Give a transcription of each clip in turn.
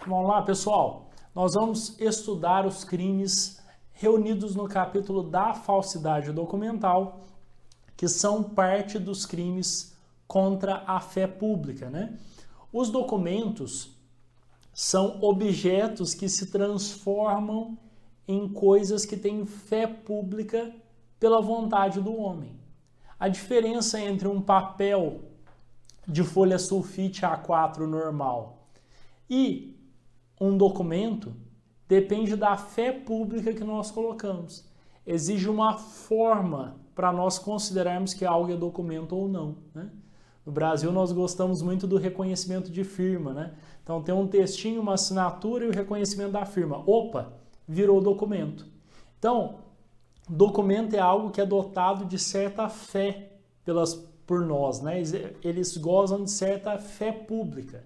Vamos lá, pessoal. Nós vamos estudar os crimes reunidos no capítulo da falsidade documental, que são parte dos crimes contra a fé pública, né? Os documentos são objetos que se transformam em coisas que têm fé pública pela vontade do homem. A diferença entre um papel de folha sulfite A4 normal e um documento depende da fé pública que nós colocamos. Exige uma forma para nós considerarmos que algo é documento ou não, né? No Brasil nós gostamos muito do reconhecimento de firma, né? Então tem um textinho, uma assinatura e o reconhecimento da firma. Opa, virou documento. Então, documento é algo que é dotado de certa fé por nós, né? Eles gozam de certa fé pública.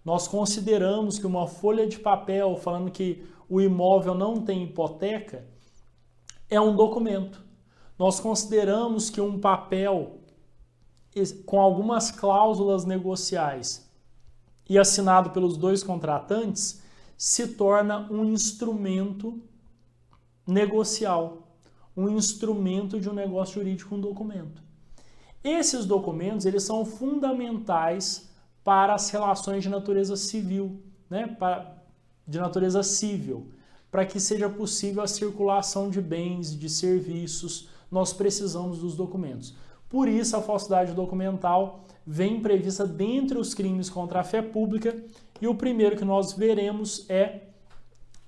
Nós consideramos que uma folha de papel falando que o imóvel não tem hipoteca é um documento. Nós consideramos que um papel com algumas cláusulas negociais e assinado pelos dois contratantes se torna um instrumento negocial, um instrumento de um negócio jurídico, um documento. Esses documentos, eles são fundamentais para as relações de natureza civil, né? De natureza civil, para que seja possível a circulação de bens, de serviços, nós precisamos dos documentos. Por isso, a falsidade documental vem prevista dentre os crimes contra a fé pública, e o primeiro que nós veremos é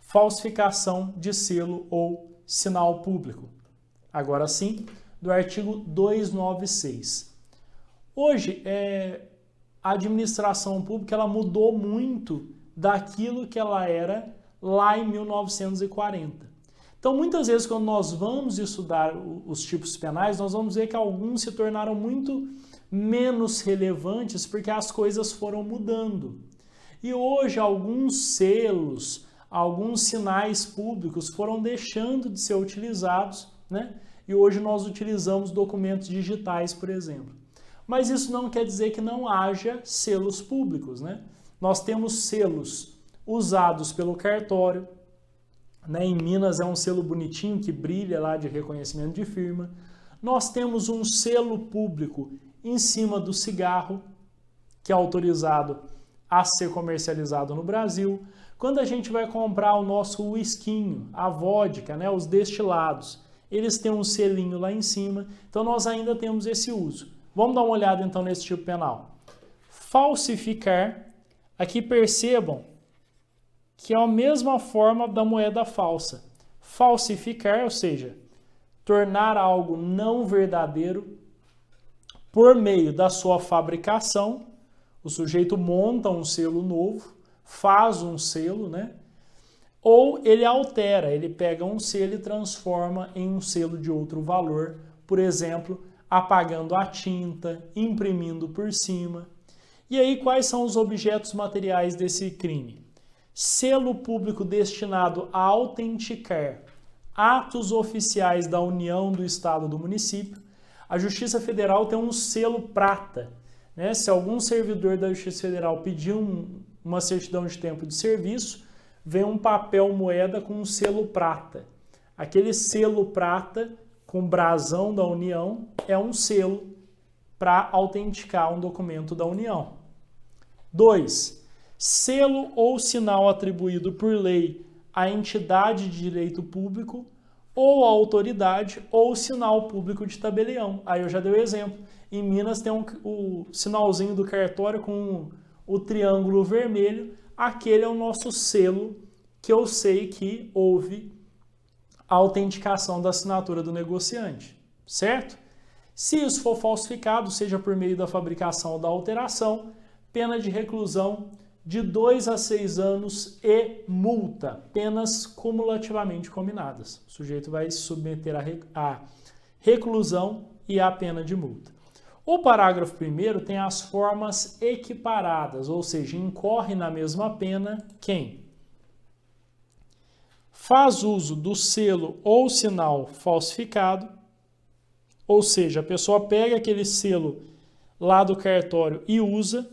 falsificação de selo ou sinal público. Agora sim, do artigo 296. Hoje, a administração pública ela mudou muito daquilo que ela era lá em 1940. Então, muitas vezes, quando nós vamos estudar os tipos penais, nós vamos ver que alguns se tornaram muito menos relevantes porque as coisas foram mudando. E hoje, alguns selos, alguns sinais públicos foram deixando de ser utilizados, né? E hoje nós utilizamos documentos digitais, por exemplo. Mas isso não quer dizer que não haja selos públicos, né? Nós temos selos usados pelo cartório, né? Em Minas é um selo bonitinho que brilha lá de reconhecimento de firma. Nós temos um selo público em cima do cigarro, que é autorizado a ser comercializado no Brasil. Quando a gente vai comprar o nosso whiskinho, a vodka, né? Os destilados, eles têm um selinho lá em cima, então nós ainda temos esse uso. Vamos dar uma olhada então nesse tipo penal. Falsificar, aqui percebam que é a mesma forma da moeda falsa. Falsificar, ou seja, tornar algo não verdadeiro por meio da sua fabricação. O sujeito monta um selo novo, faz um selo, né? Ou ele altera, ele pega um selo e transforma em um selo de outro valor, por exemplo, apagando a tinta, imprimindo por cima. E aí, quais são os objetos materiais desse crime? Selo público destinado a autenticar atos oficiais da União, do Estado, do município. A Justiça Federal tem um selo prata, né? Se algum servidor da Justiça Federal pedir uma certidão de tempo de serviço, vem um papel moeda com um selo prata. Aquele selo prata com brasão da União é um selo para autenticar um documento da União. 2. Selo ou sinal atribuído por lei à entidade de direito público ou à autoridade ou sinal público de tabelião. Aí eu já dei o exemplo. Em Minas tem o sinalzinho do cartório com o triângulo vermelho. Aquele é o nosso selo que eu sei que houve a autenticação da assinatura do negociante, certo? Se isso for falsificado, seja por meio da fabricação ou da alteração, pena de reclusão de 2 a 6 anos e multa, penas cumulativamente combinadas. O sujeito vai se submeter à reclusão e à pena de multa. O parágrafo 1º tem as formas equiparadas, ou seja, incorre na mesma pena quem faz uso do selo ou sinal falsificado, ou seja, a pessoa pega aquele selo lá do cartório e usa,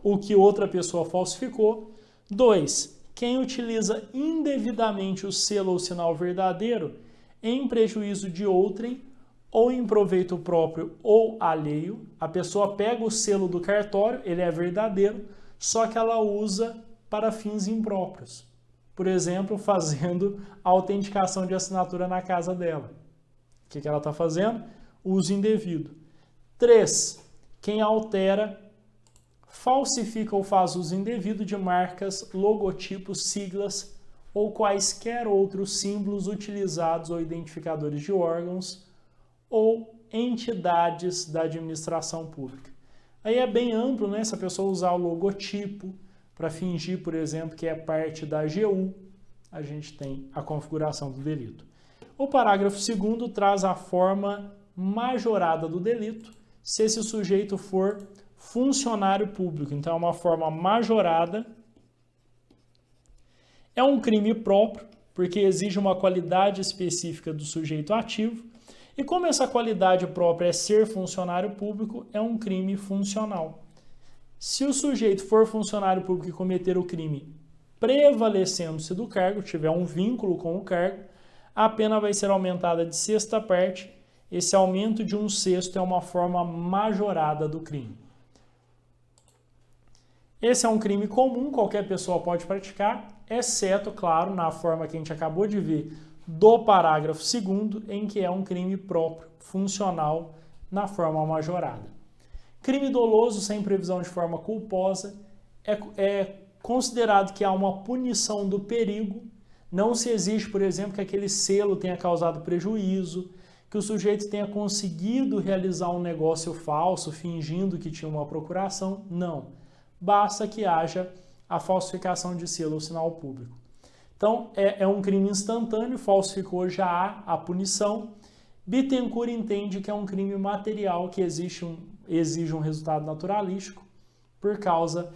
o que outra pessoa falsificou. 2. Quem utiliza indevidamente o selo ou sinal verdadeiro em prejuízo de outrem ou em proveito próprio ou alheio. A pessoa pega o selo do cartório, ele é verdadeiro, só que ela usa para fins impróprios. Por exemplo, fazendo a autenticação de assinatura na casa dela. O que ela está fazendo? Uso indevido. 3. Quem altera, falsifica ou faz uso indevido de marcas, logotipos, siglas ou quaisquer outros símbolos utilizados ou identificadores de órgãos ou entidades da administração pública. Aí é bem amplo, né? Se a pessoa usar o logotipo para fingir, por exemplo, que é parte da AGU, a gente tem a configuração do delito. O parágrafo 2º traz a forma majorada do delito, se esse sujeito for funcionário público. Então, é uma forma majorada. É um crime próprio, porque exige uma qualidade específica do sujeito ativo. E como essa qualidade própria é ser funcionário público, é um crime funcional. Se o sujeito for funcionário público e cometer o crime prevalecendo-se do cargo, tiver um vínculo com o cargo, a pena vai ser aumentada de sexta parte. Esse aumento de 1/6 é uma forma majorada do crime. Esse é um crime comum, qualquer pessoa pode praticar, exceto, claro, na forma que a gente acabou de ver do parágrafo 2º, em que é um crime próprio, funcional, na forma majorada. Crime doloso sem previsão de forma culposa é considerado que há uma punição do perigo. Não se exige, por exemplo, que aquele selo tenha causado prejuízo, que o sujeito tenha conseguido realizar um negócio falso, fingindo que tinha uma procuração. Não. Basta que haja a falsificação de selo ou sinal público. Então, é um crime instantâneo, falsificou, já há a punição. Bittencourt entende que é um crime material que exige um resultado naturalístico por causa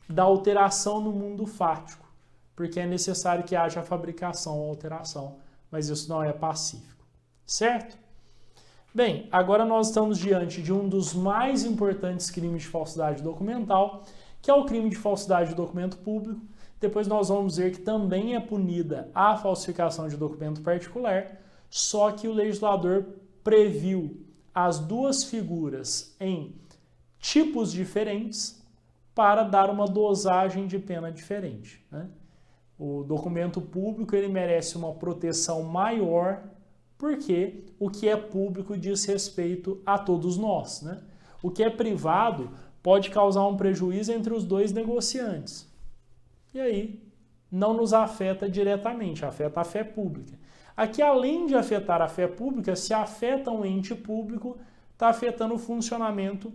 da alteração no mundo fático, porque é necessário que haja a fabricação ou alteração, mas isso não é pacífico. Certo? Bem, agora nós estamos diante de um dos mais importantes crimes de falsidade documental, que é o crime de falsidade de documento público. Depois nós vamos ver que também é punida a falsificação de documento particular, só que o legislador previu as duas figuras em tipos diferentes para dar uma dosagem de pena diferente, né? O documento público ele merece uma proteção maior, porque o que é público diz respeito a todos nós, né? O que é privado pode causar um prejuízo entre os dois negociantes. E aí não nos afeta diretamente, afeta a fé pública. Aqui, além de afetar a fé pública, se afeta um ente público, está afetando o funcionamento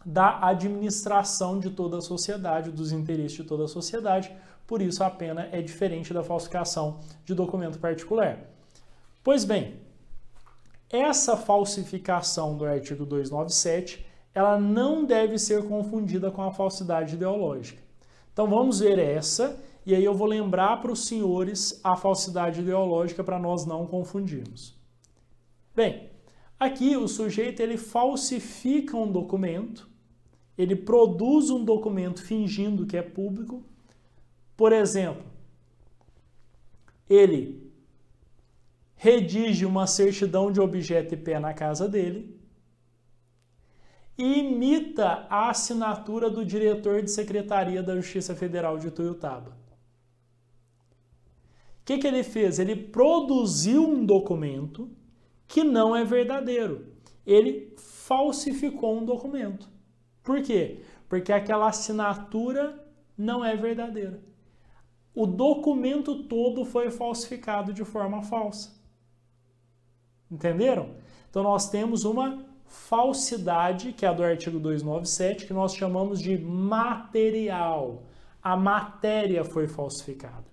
da administração de toda a sociedade, dos interesses de toda a sociedade. Por isso, a pena é diferente da falsificação de documento particular. Pois bem, essa falsificação do artigo 297, ela não deve ser confundida com a falsidade ideológica. Então vamos ver essa, e aí eu vou lembrar para os senhores a falsidade ideológica para nós não confundirmos. Bem, aqui o sujeito ele falsifica um documento, ele produz um documento fingindo que é público. Por exemplo, ele redige uma certidão de objeto e pé na casa dele e imita a assinatura do diretor de Secretaria da Justiça Federal de Tuiutaba. O que ele fez? Ele produziu um documento que não é verdadeiro. Ele falsificou um documento. Por quê? Porque aquela assinatura não é verdadeira. O documento todo foi falsificado de forma falsa. Entenderam? Então nós temos uma falsidade, que é a do artigo 297, que nós chamamos de material. A matéria foi falsificada.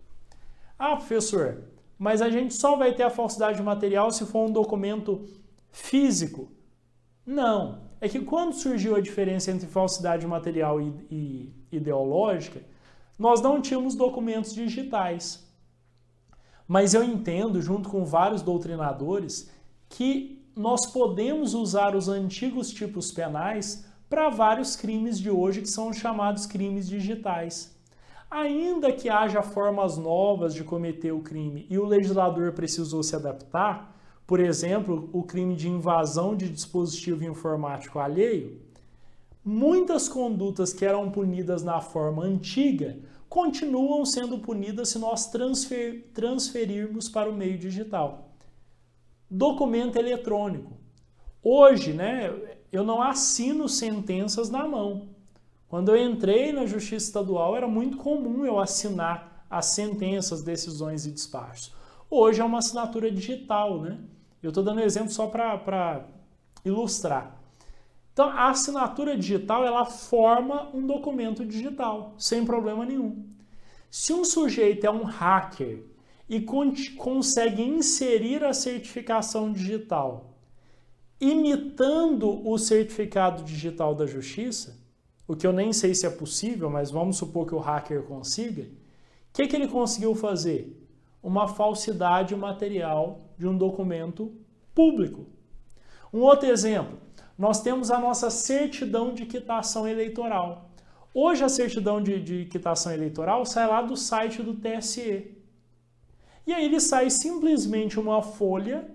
Ah, professor, mas a gente só vai ter a falsidade material se for um documento físico? Não. É que quando surgiu a diferença entre falsidade material e ideológica, nós não tínhamos documentos digitais. Mas eu entendo, junto com vários doutrinadores, que nós podemos usar os antigos tipos penais para vários crimes de hoje que são chamados crimes digitais. Ainda que haja formas novas de cometer o crime e o legislador precisou se adaptar, por exemplo, o crime de invasão de dispositivo informático alheio, muitas condutas que eram punidas na forma antiga continuam sendo punidas se nós transferirmos para o meio digital. Documento eletrônico. Hoje, eu não assino sentenças na mão. Quando eu entrei na Justiça Estadual, era muito comum eu assinar as sentenças, decisões e despachos. Hoje é uma assinatura digital, Eu estou dando exemplo só para ilustrar. Então, a assinatura digital, ela forma um documento digital, sem problema nenhum. Se um sujeito é um hacker e consegue inserir a certificação digital, imitando o certificado digital da Justiça, o que eu nem sei se é possível, mas vamos supor que o hacker consiga, o que ele conseguiu fazer? Uma falsidade material de um documento público. Um outro exemplo, nós temos a nossa certidão de quitação eleitoral. Hoje a certidão de quitação eleitoral sai lá do site do TSE. E aí ele sai simplesmente uma folha,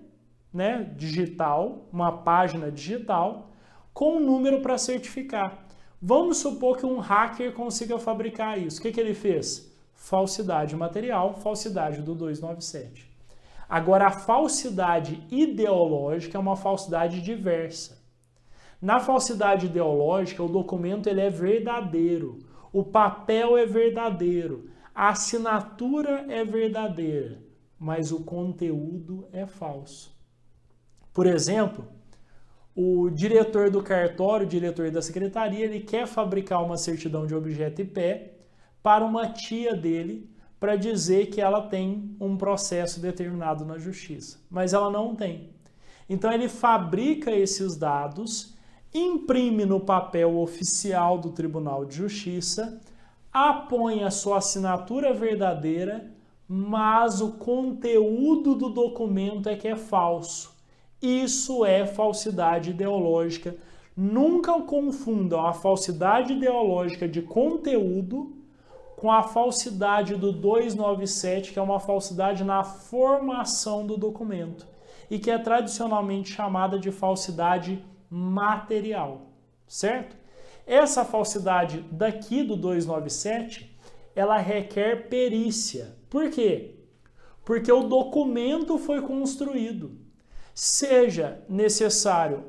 digital, uma página digital, com um número para certificar. Vamos supor que um hacker consiga fabricar isso. O que ele fez? Falsidade material, falsidade do 297. Agora, a falsidade ideológica é uma falsidade diversa. Na falsidade ideológica, o documento ele é verdadeiro, o papel é verdadeiro, a assinatura é verdadeira, mas o conteúdo é falso. Por exemplo, o diretor do cartório, o diretor da secretaria, ele quer fabricar uma certidão de objeto e pé para uma tia dele, para dizer que ela tem um processo determinado na justiça, mas ela não tem. Então ele fabrica esses dados, imprime no papel oficial do Tribunal de Justiça, apõe a sua assinatura verdadeira, mas o conteúdo do documento é que é falso. Isso é falsidade ideológica. Nunca confundam a falsidade ideológica de conteúdo com a falsidade do 297, que é uma falsidade na formação do documento e que é tradicionalmente chamada de falsidade material, certo? Essa falsidade daqui do 297, ela requer perícia. Por quê? Porque o documento foi construído. Seja necessário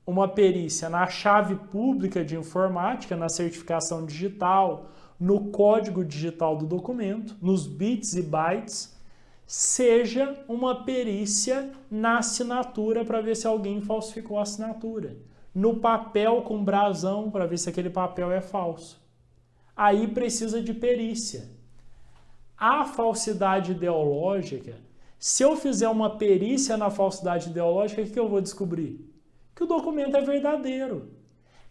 uma perícia na chave pública de informática, na certificação digital, no código digital do documento, nos bits e bytes, seja uma perícia na assinatura para ver se alguém falsificou a assinatura, no papel com brasão para ver se aquele papel é falso. Aí precisa de perícia. A falsidade ideológica, se eu fizer uma perícia na falsidade ideológica, o que eu vou descobrir? Que o documento é verdadeiro.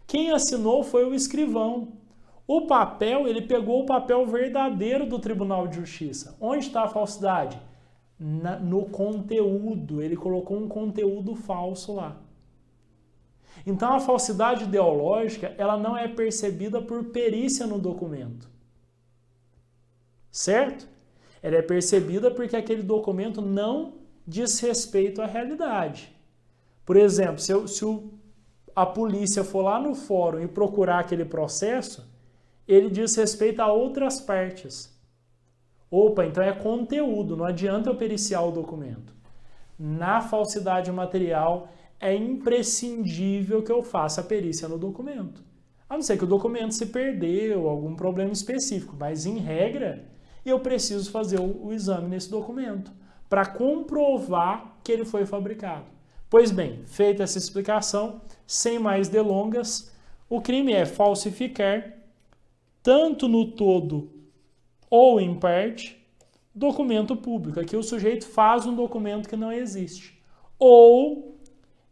Quem assinou foi o escrivão. O papel, ele pegou o papel verdadeiro do Tribunal de Justiça. Onde está a falsidade? No conteúdo. Ele colocou um conteúdo falso lá. Então, a falsidade ideológica, ela não é percebida por perícia no documento. Certo? Ela é percebida porque aquele documento não diz respeito à realidade. Por exemplo, se a polícia for lá no fórum e procurar aquele processo, ele diz respeito a outras partes. Opa, então é conteúdo, não adianta eu periciar o documento. Na falsidade material, é imprescindível que eu faça a perícia no documento. A não ser que o documento se perdeu, algum problema específico, mas em regra, eu preciso fazer o exame nesse documento para comprovar que ele foi fabricado. Pois bem, feita essa explicação, sem mais delongas, o crime é falsificar, tanto no todo ou em parte, documento público. Aqui o sujeito faz um documento que não existe. Ou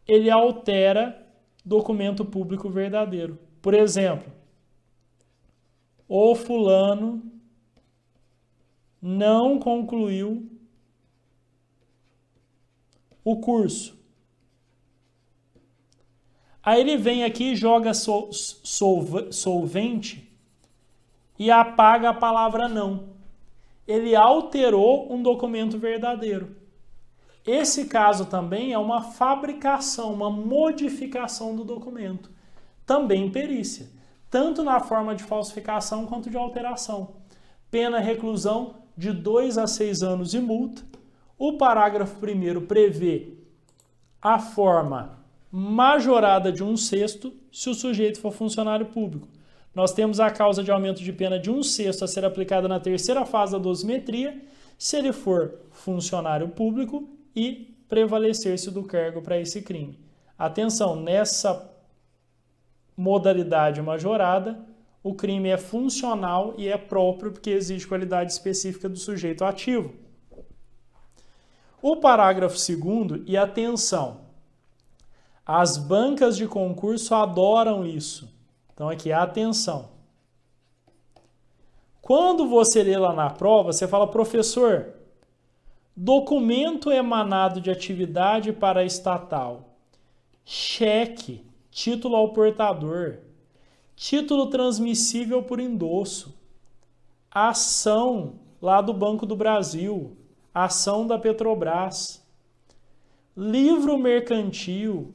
ele altera documento público verdadeiro. Por exemplo, o fulano não concluiu o curso. Aí ele vem aqui e joga solvente e apaga a palavra não. Ele alterou um documento verdadeiro. Esse caso também é uma fabricação, uma modificação do documento. Também perícia, tanto na forma de falsificação quanto de alteração. Pena reclusão de 2 a 6 anos e multa. O parágrafo 1º prevê a forma majorada de 1/6 se o sujeito for funcionário público. Nós temos a causa de aumento de pena de 1/6 a ser aplicada na terceira fase da dosimetria, se ele for funcionário público e prevalecer-se do cargo para esse crime. Atenção, nessa modalidade majorada, o crime é funcional e é próprio porque exige qualidade específica do sujeito ativo. O parágrafo 2º, e atenção, as bancas de concurso adoram isso. Então aqui, atenção. Quando você lê lá na prova, você fala, professor, documento emanado de atividade para estatal, cheque, título ao portador, título transmissível por endosso, ação lá do Banco do Brasil, ação da Petrobras, livro mercantil,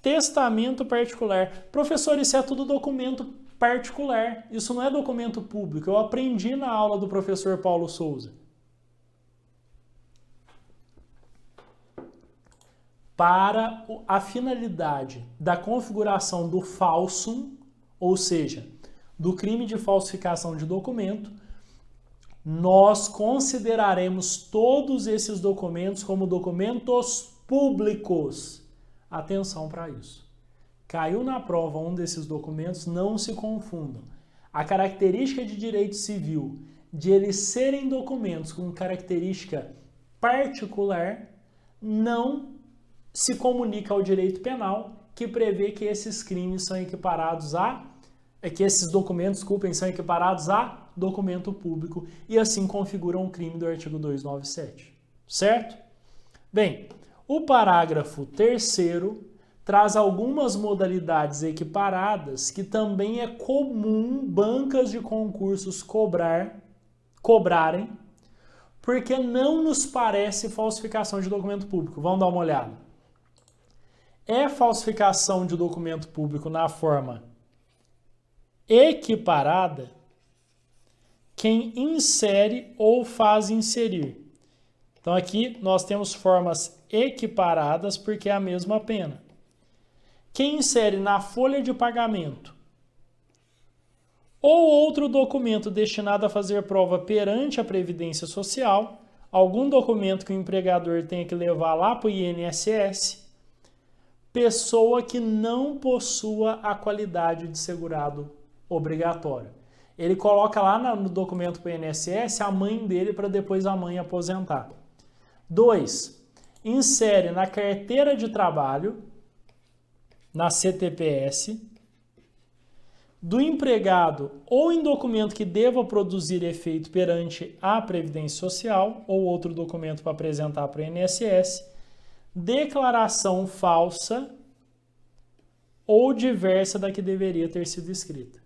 testamento particular. Professor, isso é tudo documento particular, isso não é documento público. Eu aprendi na aula do professor Paulo Souza. Para a finalidade da configuração do falsum, ou seja, do crime de falsificação de documento, nós consideraremos todos esses documentos como documentos públicos. Atenção para isso. Caiu na prova um desses documentos, não se confundam. A característica de direito civil de eles serem documentos com característica particular não se comunica ao direito penal, que prevê que esses crimes são equiparados a... que esses documentos, são equiparados a documento público e assim configuram o crime do artigo 297. Certo? Bem, o parágrafo 3º traz algumas modalidades equiparadas que também é comum bancas de concursos cobrarem, porque não nos parece falsificação de documento público. Vamos dar uma olhada. É falsificação de documento público na forma equiparada quem insere ou faz inserir. Então aqui nós temos formas equiparadas porque é a mesma pena. Quem insere na folha de pagamento ou outro documento destinado a fazer prova perante a Previdência Social, algum documento que o empregador tenha que levar lá para o INSS, pessoa que não possua a qualidade de segurado obrigatório. Ele coloca lá no documento para o INSS a mãe dele para depois a mãe aposentar. 2. Insere na carteira de trabalho, na CTPS, do empregado ou em documento que deva produzir efeito perante a Previdência Social ou outro documento para apresentar para o INSS, declaração falsa ou diversa da que deveria ter sido escrita.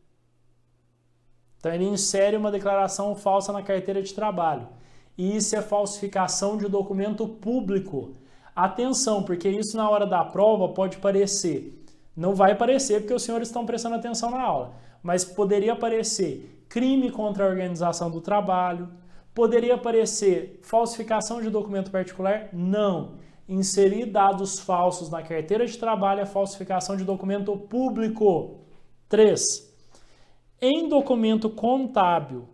Então ele insere uma declaração falsa na carteira de trabalho. E isso é falsificação de documento público. Atenção, porque isso na hora da prova pode parecer, não vai parecer porque os senhores estão prestando atenção na aula, mas poderia parecer crime contra a organização do trabalho, poderia parecer falsificação de documento particular, não. Inserir dados falsos na carteira de trabalho é falsificação de documento público. 3. Em documento contábil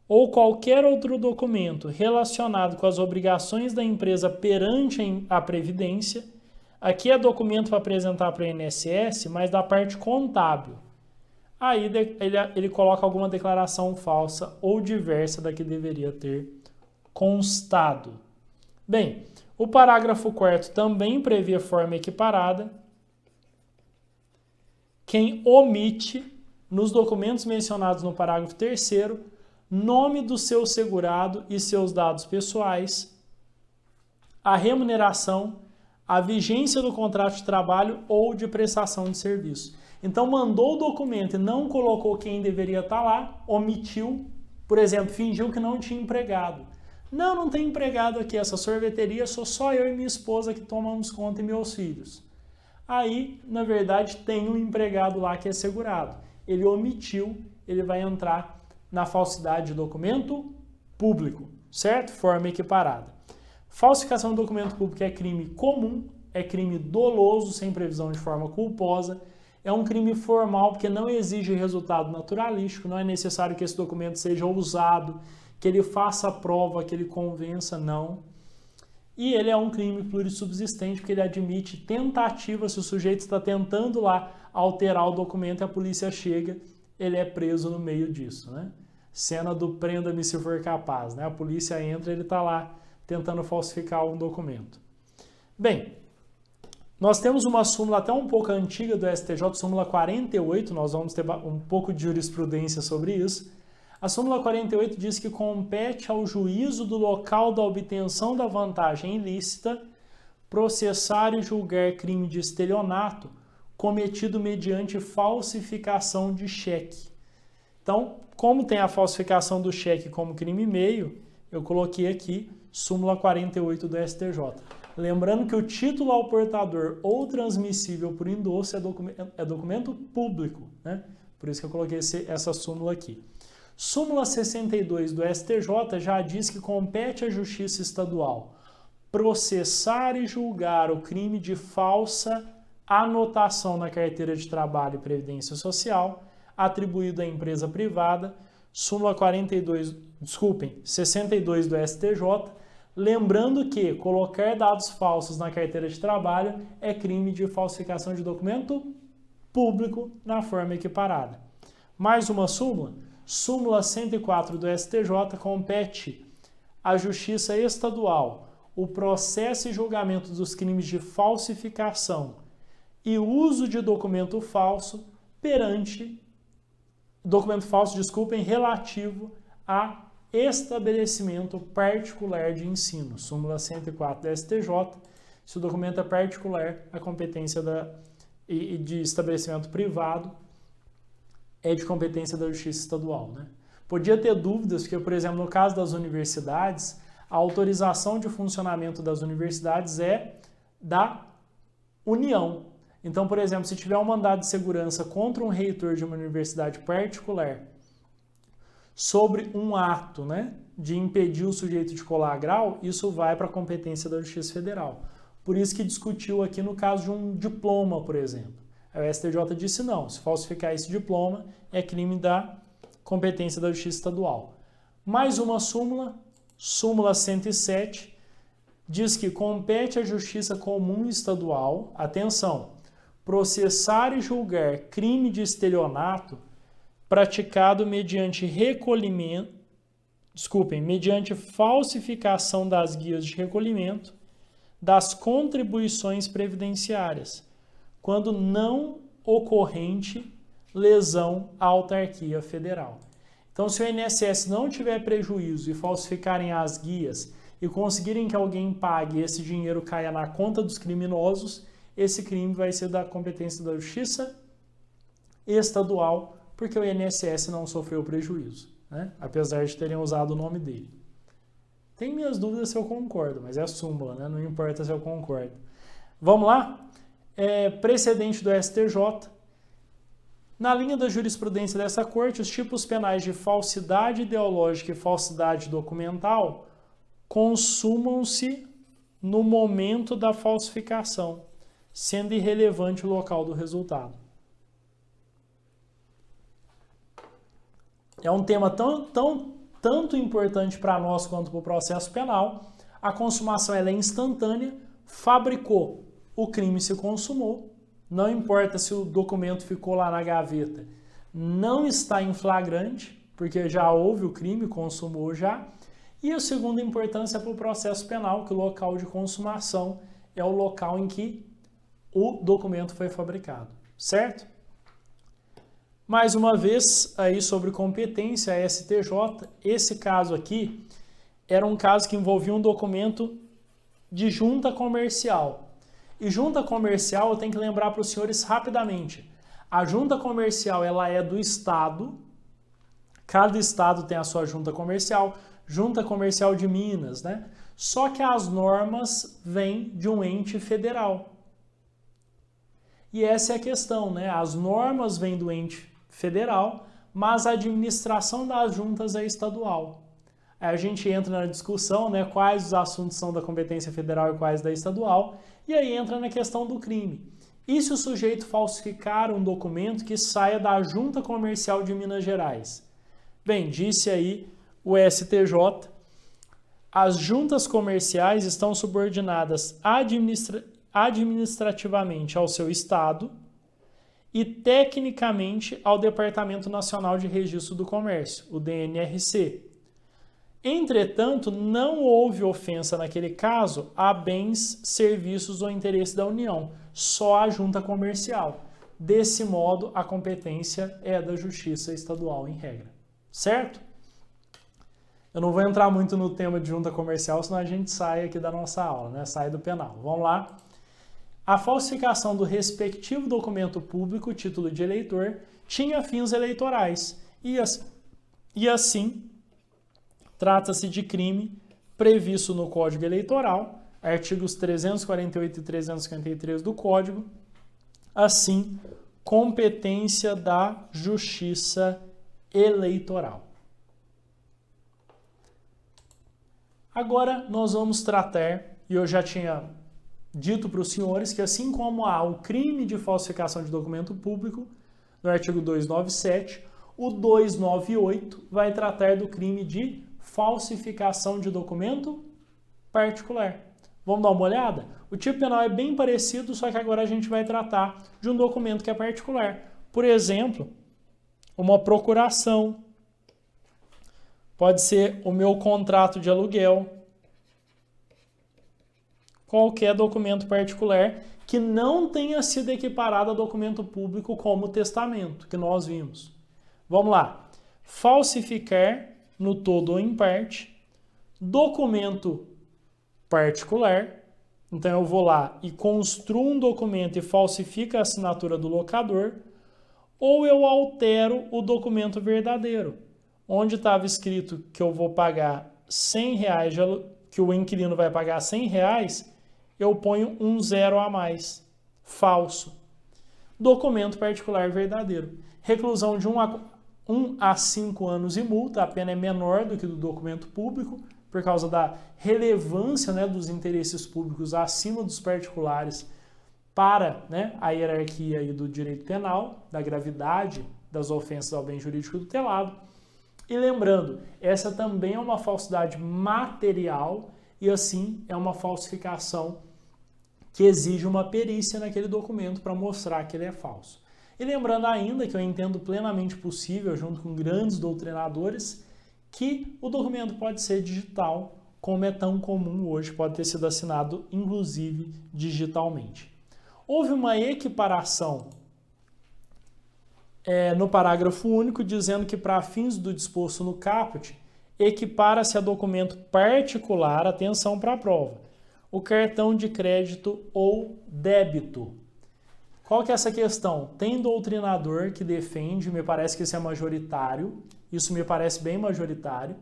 ou qualquer outro documento relacionado com as obrigações da empresa perante a Previdência, aqui é documento para apresentar para o INSS, mas da parte contábil. Aí ele coloca alguma declaração falsa ou diversa da que deveria ter constado. Bem, o parágrafo 4º também prevê forma equiparada. Quem omite, nos documentos mencionados no parágrafo 3º, nome do seu segurado e seus dados pessoais, a remuneração, a vigência do contrato de trabalho ou de prestação de serviço. Então, mandou o documento e não colocou quem deveria estar lá, omitiu, por exemplo, fingiu que não tinha empregado. Não tem empregado aqui, essa sorveteria sou só eu e minha esposa que tomamos conta e meus filhos. Aí, na verdade, tem um empregado lá que é segurado. Ele omitiu, ele vai entrar na falsidade de documento público, certo? Forma equiparada. Falsificação de documento público é crime comum, é crime doloso, sem previsão de forma culposa, é um crime formal porque não exige resultado naturalístico, não é necessário que esse documento seja usado, que ele faça a prova, que ele convença, não. E ele é um crime plurissubsistente porque ele admite tentativa, se o sujeito está tentando lá alterar o documento e a polícia chega, ele é preso no meio disso, né? Cena do prenda-me se for capaz, né? A polícia entra e ele está lá tentando falsificar um documento. Bem, nós temos uma súmula até um pouco antiga do STJ, súmula 48, nós vamos ter um pouco de jurisprudência sobre isso. A súmula 48 diz que compete ao juízo do local da obtenção da vantagem ilícita processar e julgar crime de estelionato cometido mediante falsificação de cheque. Então, como tem a falsificação do cheque como crime meio, eu coloquei aqui súmula 48 do STJ. Lembrando que o título ao portador ou transmissível por endosso é documento público, né? Por isso que eu coloquei essa súmula aqui. Súmula 62 do STJ já diz que compete à Justiça Estadual processar e julgar o crime de falsa anotação na carteira de trabalho e previdência social atribuído à empresa privada. Súmula 62 do STJ, lembrando que colocar dados falsos na carteira de trabalho é crime de falsificação de documento público na forma equiparada. Mais uma súmula. Súmula 104 do STJ compete à Justiça Estadual o processo e julgamento dos crimes de falsificação e uso de documento falso relativo a estabelecimento particular de ensino. Súmula 104 do STJ, se o documento é particular, a competência de estabelecimento privado é de competência da Justiça Estadual, né? Podia ter dúvidas, porque, por exemplo, no caso das universidades, a autorização de funcionamento das universidades é da União. Então, por exemplo, se tiver um mandado de segurança contra um reitor de uma universidade particular sobre um ato, né, de impedir o sujeito de colar grau, isso vai para a competência da Justiça Federal. Por isso que discutiu aqui no caso de um diploma, por exemplo. A STJ disse não, se falsificar esse diploma é crime da competência da Justiça Estadual. Mais uma súmula, súmula 107, diz que compete à Justiça Comum Estadual, atenção, processar e julgar crime de estelionato praticado mediante mediante falsificação das guias de recolhimento das contribuições previdenciárias, quando não ocorrente lesão à autarquia federal. Então, se o INSS não tiver prejuízo e falsificarem as guias e conseguirem que alguém pague e esse dinheiro caia na conta dos criminosos, esse crime vai ser da competência da Justiça Estadual, porque o INSS não sofreu prejuízo, né? Apesar de terem usado o nome dele. Tem minhas dúvidas se eu concordo, mas é a súmula, né? Não importa se eu concordo. Vamos lá? Precedente do STJ. Na linha da jurisprudência dessa corte, os tipos penais de falsidade ideológica e falsidade documental consumam-se no momento da falsificação, sendo irrelevante o local do resultado. É um tema tanto importante para nós quanto para o processo penal. A consumação ela é instantânea, fabricou, o crime se consumou, não importa se o documento ficou lá na gaveta, não está em flagrante, porque já houve o crime, consumou já. E a segunda importância é para o processo penal, que o local de consumação é o local em que o documento foi fabricado, certo? Mais uma vez, aí sobre competência, a STJ, esse caso aqui era um caso que envolvia um documento de junta comercial. E junta comercial, eu tenho que lembrar para os senhores rapidamente. A junta comercial, ela é do Estado. Cada Estado tem a sua junta comercial de Minas, né? Só que as normas vêm de um ente federal. E essa é a questão, né? As normas vêm do ente federal, mas a administração das juntas é estadual. Aí a gente entra na discussão, né? Quais os assuntos são da competência federal e quais da estadual, e aí entra na questão do crime. E se o sujeito falsificar um documento que saia da Junta Comercial de Minas Gerais? Bem, disse aí o STJ, as juntas comerciais estão subordinadas administrativamente ao seu Estado e tecnicamente ao Departamento Nacional de Registro do Comércio, o DNRC. Entretanto, não houve ofensa naquele caso a bens, serviços ou interesse da União, só a junta comercial. Desse modo, a competência é da Justiça Estadual em regra. Certo? Eu não vou entrar muito no tema de junta comercial, senão a gente sai aqui da nossa aula, né? Sai do penal. Vamos lá. A falsificação do respectivo documento público, título de eleitor, tinha fins eleitorais e assim trata-se de crime previsto no Código Eleitoral, artigos 348 e 353 do Código, assim, competência da Justiça Eleitoral. Agora nós vamos tratar, e eu já tinha dito para os senhores, que assim como há o crime de falsificação de documento público, no artigo 297, o 298 vai tratar do crime de falsificação de documento particular. Vamos dar uma olhada? O tipo penal é bem parecido, só que agora a gente vai tratar de um documento que é particular. Por exemplo, uma procuração. Pode ser o meu contrato de aluguel. Qualquer documento particular que não tenha sido equiparado a documento público como o testamento, que nós vimos. Vamos lá. Falsificar, no todo ou em parte, documento particular. Então eu vou lá e construo um documento e falsifico a assinatura do locador, ou eu altero o documento verdadeiro, onde estava escrito que eu vou pagar R$100, que o inquilino vai pagar R$100, eu ponho um zero a mais, falso. Documento particular verdadeiro. Reclusão de 1 a 5 anos e multa, a pena é menor do que do documento público, por causa da relevância, né, dos interesses públicos acima dos particulares para, né, a hierarquia aí do direito penal, da gravidade das ofensas ao bem jurídico tutelado. E lembrando, essa também é uma falsidade material e assim é uma falsificação que exige uma perícia naquele documento para mostrar que ele é falso. E lembrando ainda que eu entendo plenamente possível, junto com grandes doutrinadores, que o documento pode ser digital, como é tão comum hoje, pode ter sido assinado, inclusive, digitalmente. Houve uma equiparação no parágrafo único, dizendo que para fins do disposto no caput, equipara-se a documento particular, atenção para a prova, o cartão de crédito ou débito. Qual que é essa questão? Tem doutrinador que defende, me parece que isso é majoritário, isso me parece bem majoritário,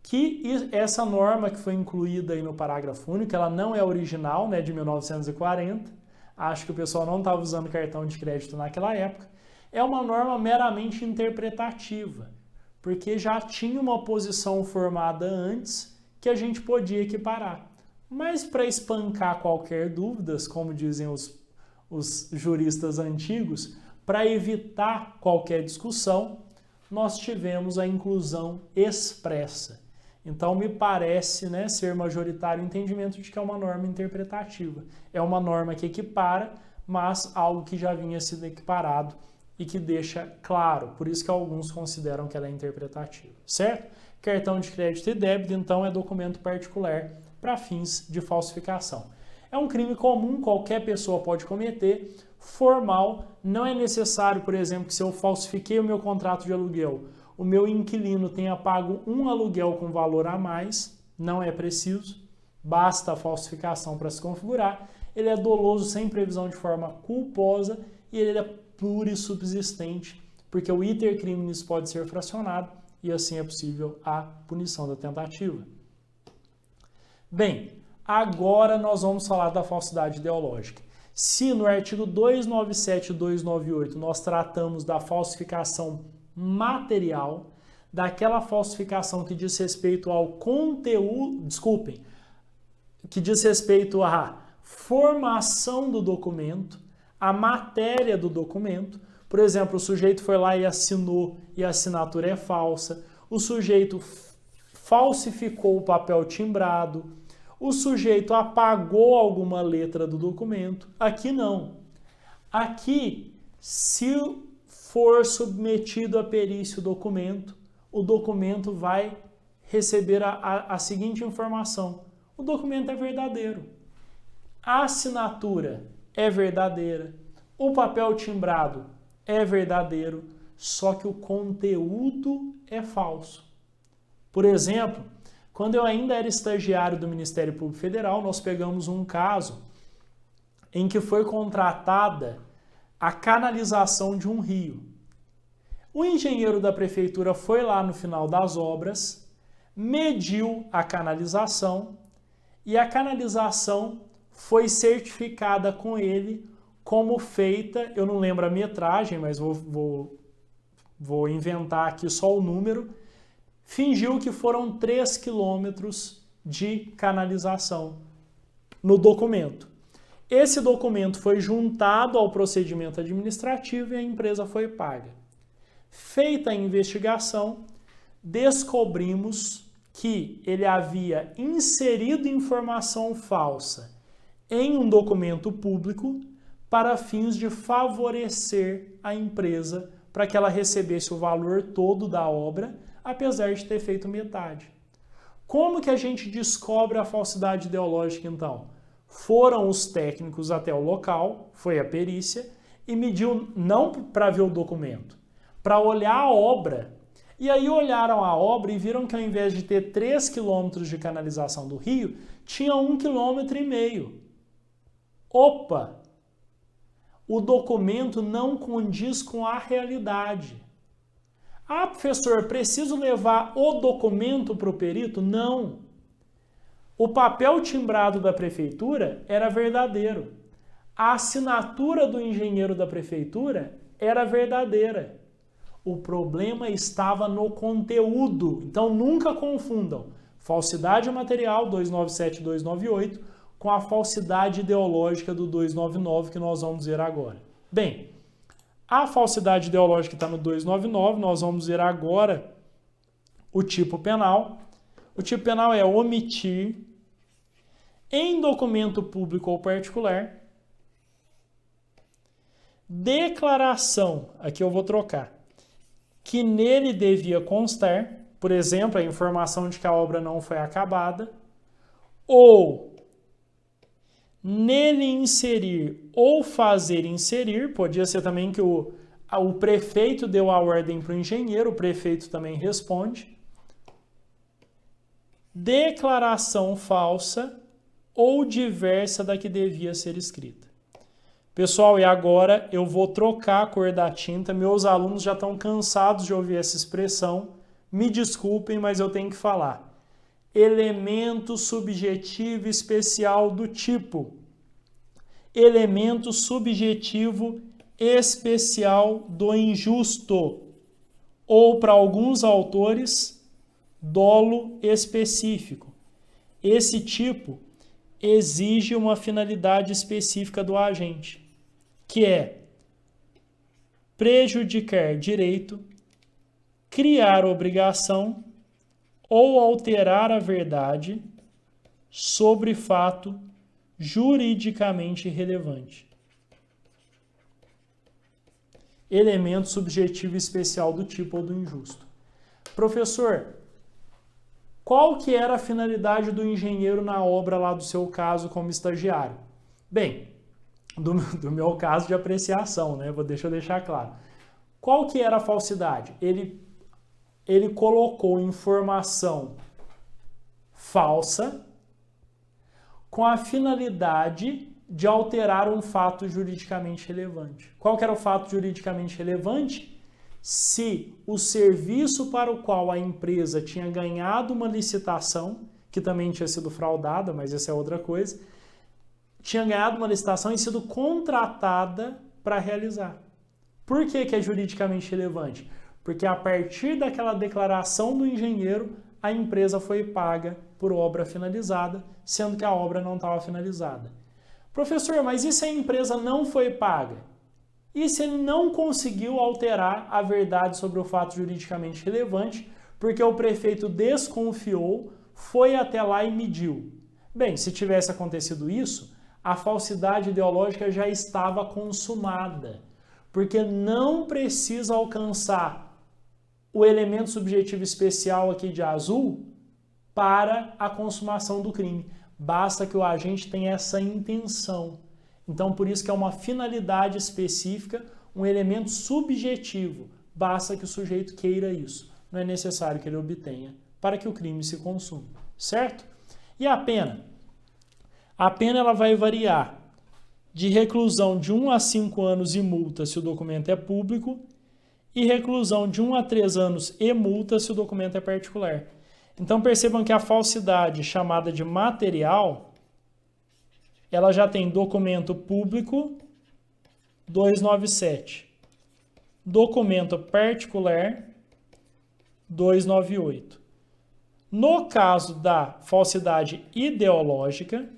que essa norma que foi incluída aí no parágrafo único, ela não é original, né, de 1940, acho que o pessoal não estava usando cartão de crédito naquela época, é uma norma meramente interpretativa, porque já tinha uma posição formada antes que a gente podia equiparar. Mas para espancar qualquer dúvida, como dizem os juristas antigos, para evitar qualquer discussão, nós tivemos a inclusão expressa. Então, me parece, né, ser majoritário o entendimento de que é uma norma interpretativa. É uma norma que equipara, mas algo que já vinha sido equiparado e que deixa claro. Por isso que alguns consideram que ela é interpretativa, certo? Cartão de crédito e débito, então, é documento particular para fins de falsificação. É um crime comum, qualquer pessoa pode cometer, formal, não é necessário, por exemplo, que se eu falsifiquei o meu contrato de aluguel, o meu inquilino tenha pago um aluguel com valor a mais, não é preciso, basta a falsificação para se configurar. ele é doloso sem previsão de forma culposa e ele é plurissubsistente, porque o iter criminis pode ser fracionado e assim é possível a punição da tentativa. Bem, agora nós vamos falar da falsidade ideológica. Se no artigo 297 e 298 nós tratamos da falsificação material, daquela falsificação que diz respeito ao conteúdo, que diz respeito à formação do documento, a matéria do documento. Por exemplo, o sujeito foi lá e assinou e a assinatura é falsa, o sujeito falsificou o papel timbrado, o sujeito apagou alguma letra do documento. Aqui não. Aqui, se for submetido à perícia o documento vai receber a seguinte informação: o documento é verdadeiro, a assinatura é verdadeira, o papel timbrado é verdadeiro, só que o conteúdo é falso. Por exemplo, quando eu ainda era estagiário do Ministério Público Federal, nós pegamos um caso em que foi contratada a canalização de um rio. O engenheiro da prefeitura foi lá no final das obras, mediu a canalização e a canalização foi certificada com ele como feita, eu não lembro a metragem, mas vou inventar aqui só o número, fingiu que foram 3 quilômetros de canalização no documento. Esse documento foi juntado ao procedimento administrativo e a empresa foi paga. Feita a investigação, descobrimos que ele havia inserido informação falsa em um documento público para fins de favorecer a empresa para que ela recebesse o valor todo da obra, apesar de ter feito metade. Como que a gente descobre a falsidade ideológica, então? Foram os técnicos até o local, foi a perícia, e mediu não para ver o documento, para olhar a obra. E aí olharam a obra e viram que ao invés de ter 3 quilômetros de canalização do rio, tinha 1,5 quilômetro. Opa! O documento não condiz com a realidade. Ah, professor, preciso levar o documento para o perito? Não. O papel timbrado da prefeitura era verdadeiro. A assinatura do engenheiro da prefeitura era verdadeira. O problema estava no conteúdo. Então nunca confundam falsidade material 297 e 298 com a falsidade ideológica do 299 que nós vamos ver agora. Bem, a falsidade ideológica está no 299, nós vamos ver agora o tipo penal. O tipo penal é omitir em documento público ou particular declaração, aqui eu vou trocar, que nele devia constar, por exemplo, a informação de que a obra não foi acabada, ou nele inserir ou fazer inserir, podia ser também que o prefeito deu a ordem para o engenheiro, o prefeito também responde, declaração falsa ou diversa da que devia ser escrita. Pessoal, e agora eu vou trocar a cor da tinta, meus alunos já estão cansados de ouvir essa expressão, me desculpem, mas eu tenho que falar. Elemento subjetivo especial do tipo. Elemento subjetivo especial do injusto. Ou, para alguns autores, dolo específico. Esse tipo exige uma finalidade específica do agente, que é prejudicar direito, criar obrigação ou alterar a verdade sobre fato juridicamente relevante. Elemento subjetivo especial do tipo ou do injusto. Professor, qual que era a finalidade do engenheiro na obra lá do seu caso como estagiário? Bem, do meu caso de apreciação, né? Deixa eu deixar claro. Qual que era a falsidade? Ele colocou informação falsa com a finalidade de alterar um fato juridicamente relevante. Qual que era o fato juridicamente relevante? Se o serviço para o qual a empresa tinha ganhado uma licitação, que também tinha sido fraudada, mas essa é outra coisa, tinha ganhado uma licitação e sido contratada para realizar. Por que que é juridicamente relevante? Porque a partir daquela declaração do engenheiro, a empresa foi paga por obra finalizada, sendo que a obra não estava finalizada. Professor, mas e se a empresa não foi paga? E se ele não conseguiu alterar a verdade sobre o fato juridicamente relevante, porque o prefeito desconfiou, foi até lá e mediu? Bem, se tivesse acontecido isso, a falsidade ideológica já estava consumada, porque não precisa alcançar o elemento subjetivo especial aqui de azul para a consumação do crime. Basta que o agente tenha essa intenção. Então, por isso que é uma finalidade específica, um elemento subjetivo. Basta que o sujeito queira isso. Não é necessário que ele obtenha para que o crime se consuma, certo? E a pena? A pena ela vai variar de reclusão de 1 a 5 anos e multa se o documento é público e reclusão de 1 a 3 anos e multa se o documento é particular. Então percebam que a falsidade chamada de material, ela já tem documento público 297, documento particular 298. No caso da falsidade ideológica,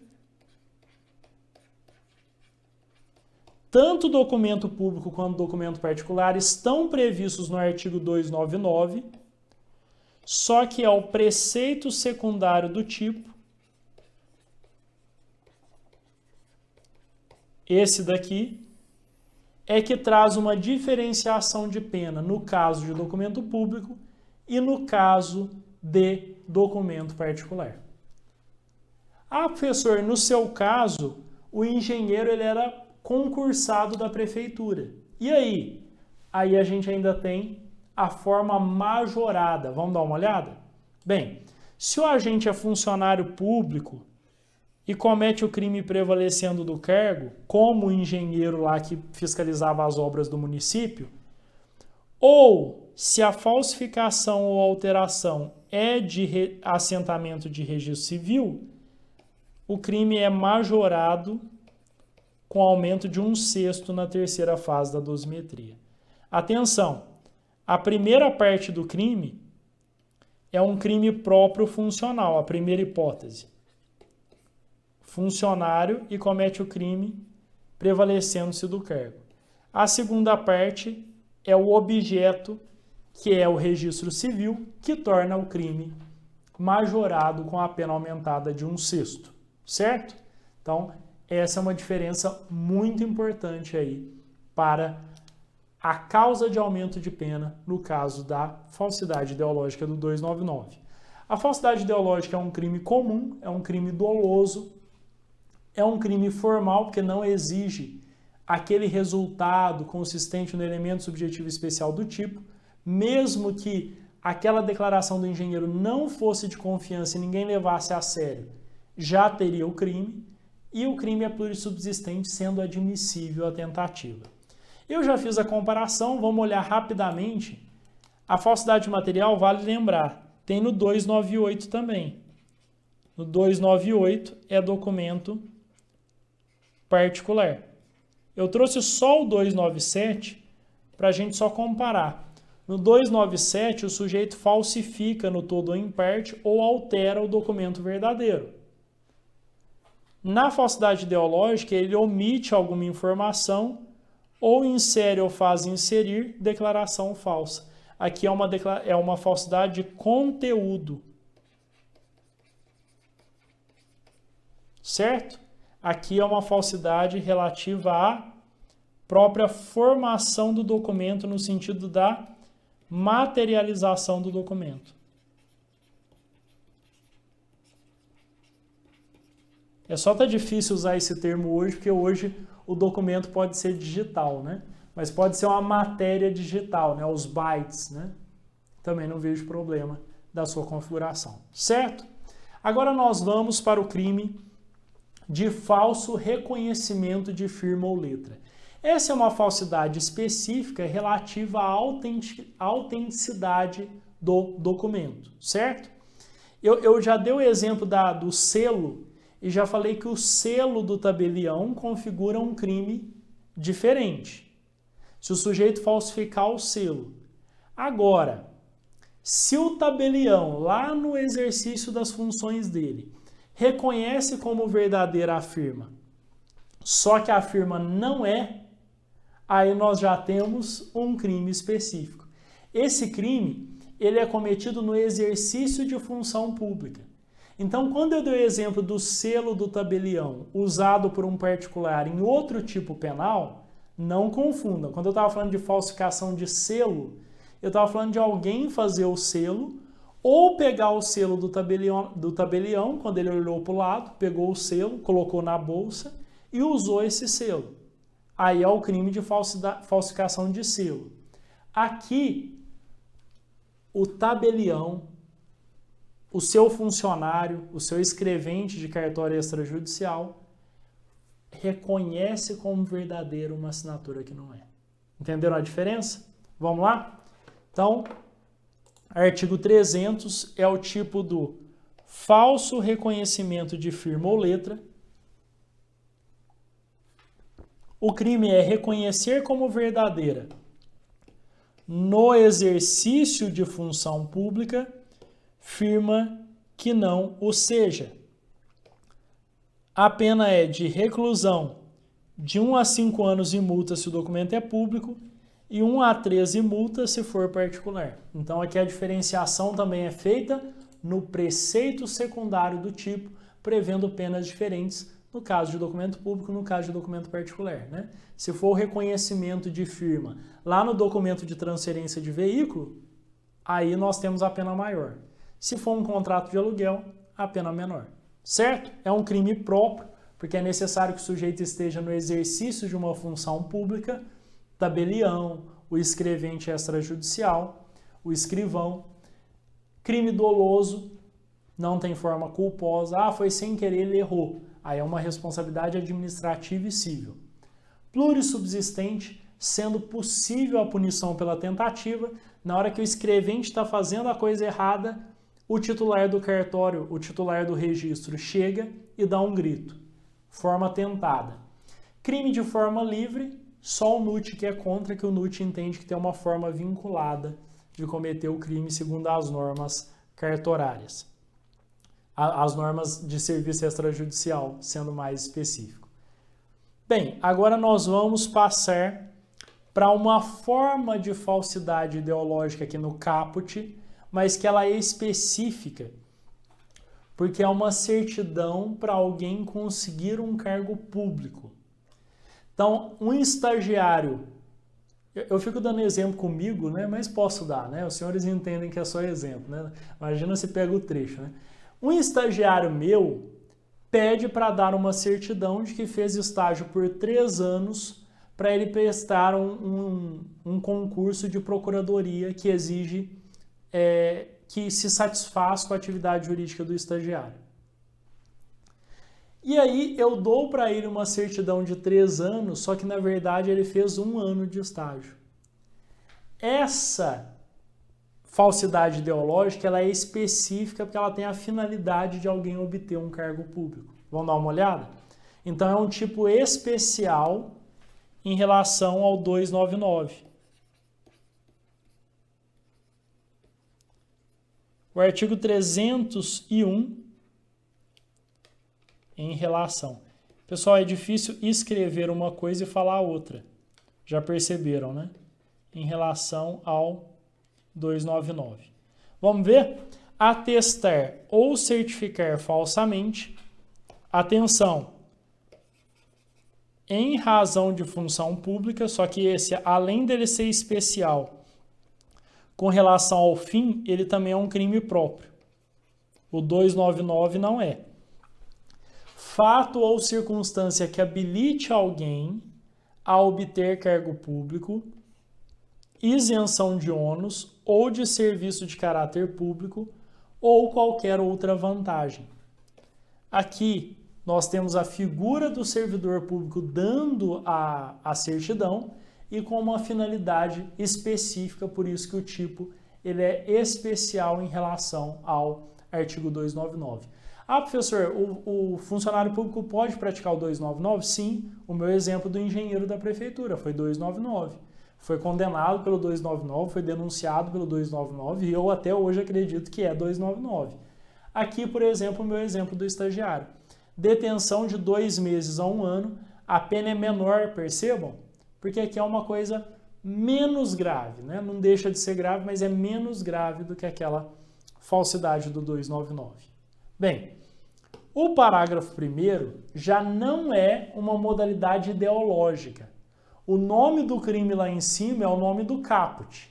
tanto documento público quanto documento particular estão previstos no artigo 299, só que é o preceito secundário do tipo, esse daqui, é que traz uma diferenciação de pena no caso de documento público e no caso de documento particular. Ah, professor, no seu caso, o engenheiro ele era concursado da prefeitura. E aí? Aí a gente ainda tem a forma majorada. Vamos dar uma olhada? Bem, se o agente é funcionário público e comete o crime prevalecendo do cargo, como o engenheiro lá que fiscalizava as obras do município, ou se a falsificação ou alteração é de assentamento de registro civil, o crime é majorado com aumento de 1/6 na terceira fase da dosimetria. Atenção, a primeira parte do crime é um crime próprio funcional, a primeira hipótese. Funcionário e comete o crime prevalecendo-se do cargo. A segunda parte é o objeto, que é o registro civil, que torna o crime majorado com a pena aumentada de 1/6, certo? Então, essa é uma diferença muito importante aí para a causa de aumento de pena no caso da falsidade ideológica do 299. A falsidade ideológica é um crime comum, é um crime doloso, é um crime formal, porque não exige aquele resultado consistente no elemento subjetivo especial do tipo, mesmo que aquela declaração do engenheiro não fosse de confiança e ninguém levasse a sério, já teria o crime, e o crime é plurissubsistente, sendo admissível a tentativa. Eu já fiz a comparação, vamos olhar rapidamente. A falsidade material, vale lembrar, tem no 298 também. No 298 é documento particular. Eu trouxe só o 297 para a gente só comparar. No 297, o sujeito falsifica no todo ou em parte ou altera o documento verdadeiro. Na falsidade ideológica, ele omite alguma informação ou insere ou faz inserir declaração falsa. Aqui é uma falsidade de conteúdo. Certo? Aqui é uma falsidade relativa à própria formação do documento no sentido da materialização do documento. É só tá difícil usar esse termo hoje, porque hoje o documento pode ser digital, né? Mas pode ser uma matéria digital, né? Os bytes, né? Também não vejo problema da sua configuração, certo? Agora nós vamos para o crime de falso reconhecimento de firma ou letra. Essa é uma falsidade específica relativa à autenticidade do documento, certo? Eu já dei o exemplo do selo e já falei que o selo do tabelião configura um crime diferente. Se o sujeito falsificar o selo. Agora, se o tabelião, lá no exercício das funções dele, reconhece como verdadeira a firma, só que a firma não é, aí nós já temos um crime específico. Esse crime, ele é cometido no exercício de função pública. Então, quando eu dei o exemplo do selo do tabelião usado por um particular em outro tipo penal, não confunda. Quando eu estava falando de falsificação de selo, eu estava falando de alguém fazer o selo ou pegar o selo do tabelião, quando ele olhou para o lado, pegou o selo, colocou na bolsa e usou esse selo. Aí é o crime de falsificação de selo. Aqui, o tabelião, o seu funcionário, o seu escrevente de cartório extrajudicial, reconhece como verdadeiro uma assinatura que não é. Entenderam a diferença? Vamos lá? Então, artigo 300 é o tipo do falso reconhecimento de firma ou letra. O crime é reconhecer como verdadeira no exercício de função pública firma que não o seja. A pena é de reclusão de 1 a 5 anos e multa se o documento é público e 1 a 13 multa se for particular. Então aqui a diferenciação também é feita no preceito secundário do tipo, prevendo penas diferentes no caso de documento público e no caso de documento particular, né? Se for o reconhecimento de firma lá no documento de transferência de veículo, aí nós temos a pena maior. Se for um contrato de aluguel, a pena menor. Certo? É um crime próprio, porque é necessário que o sujeito esteja no exercício de uma função pública, tabelião, o escrevente extrajudicial, o escrivão. Crime doloso, não tem forma culposa. Ah, foi sem querer, ele errou. Aí é uma responsabilidade administrativa e civil. Plurissubsistente, sendo possível a punição pela tentativa, na hora que o escrevente está fazendo a coisa errada, o titular do cartório, o titular do registro, chega e dá um grito. Forma tentada. Crime de forma livre, só o NUT que é contra, que o NUT entende que tem uma forma vinculada de cometer o crime segundo as normas cartorárias. As normas de serviço extrajudicial, sendo mais específico. Bem, agora nós vamos passar para uma forma de falsidade ideológica aqui no caput, mas que ela é específica, porque é uma certidão para alguém conseguir um cargo público. Então, um estagiário, eu fico dando exemplo comigo, né? Mas posso dar, né? Os senhores entendem que é só exemplo, né? Imagina se pega o trecho, né? Um estagiário meu pede para dar uma certidão de que fez estágio por 3 anos para ele prestar um concurso de procuradoria que exige que se satisfaz com a atividade jurídica do estagiário. E aí eu dou para ele uma certidão de 3 anos, só que na verdade ele fez 1 ano de estágio. Essa falsidade ideológica ela é específica porque ela tem a finalidade de alguém obter um cargo público. Vamos dar uma olhada? Então é um tipo especial em relação ao 299. O artigo 301 em relação. Pessoal, é difícil escrever uma coisa e falar outra. Já perceberam, né? Em relação ao 299. Vamos ver? Atestar ou certificar falsamente. Atenção. Em razão de função pública, só que esse, além dele ser especial com relação ao fim, ele também é um crime próprio. O 299 não é. Fato ou circunstância que habilite alguém a obter cargo público, isenção de ônus ou de serviço de caráter público ou qualquer outra vantagem. Aqui nós temos a figura do servidor público dando a certidão e com uma finalidade específica, por isso que o tipo ele é especial em relação ao artigo 299. Ah, professor, o funcionário público pode praticar o 299? Sim, o meu exemplo do engenheiro da prefeitura foi 299. Foi condenado pelo 299, foi denunciado pelo 299 e eu até hoje acredito que é 299. Aqui, por exemplo, o meu exemplo do estagiário. Detenção de 2 meses a 1 ano, a pena é menor, percebam? Porque aqui é uma coisa menos grave, né? Não deixa de ser grave, mas é menos grave do que aquela falsidade do 299. Bem, o parágrafo 1º já não é uma modalidade ideológica. O nome do crime lá em cima é o nome do caput.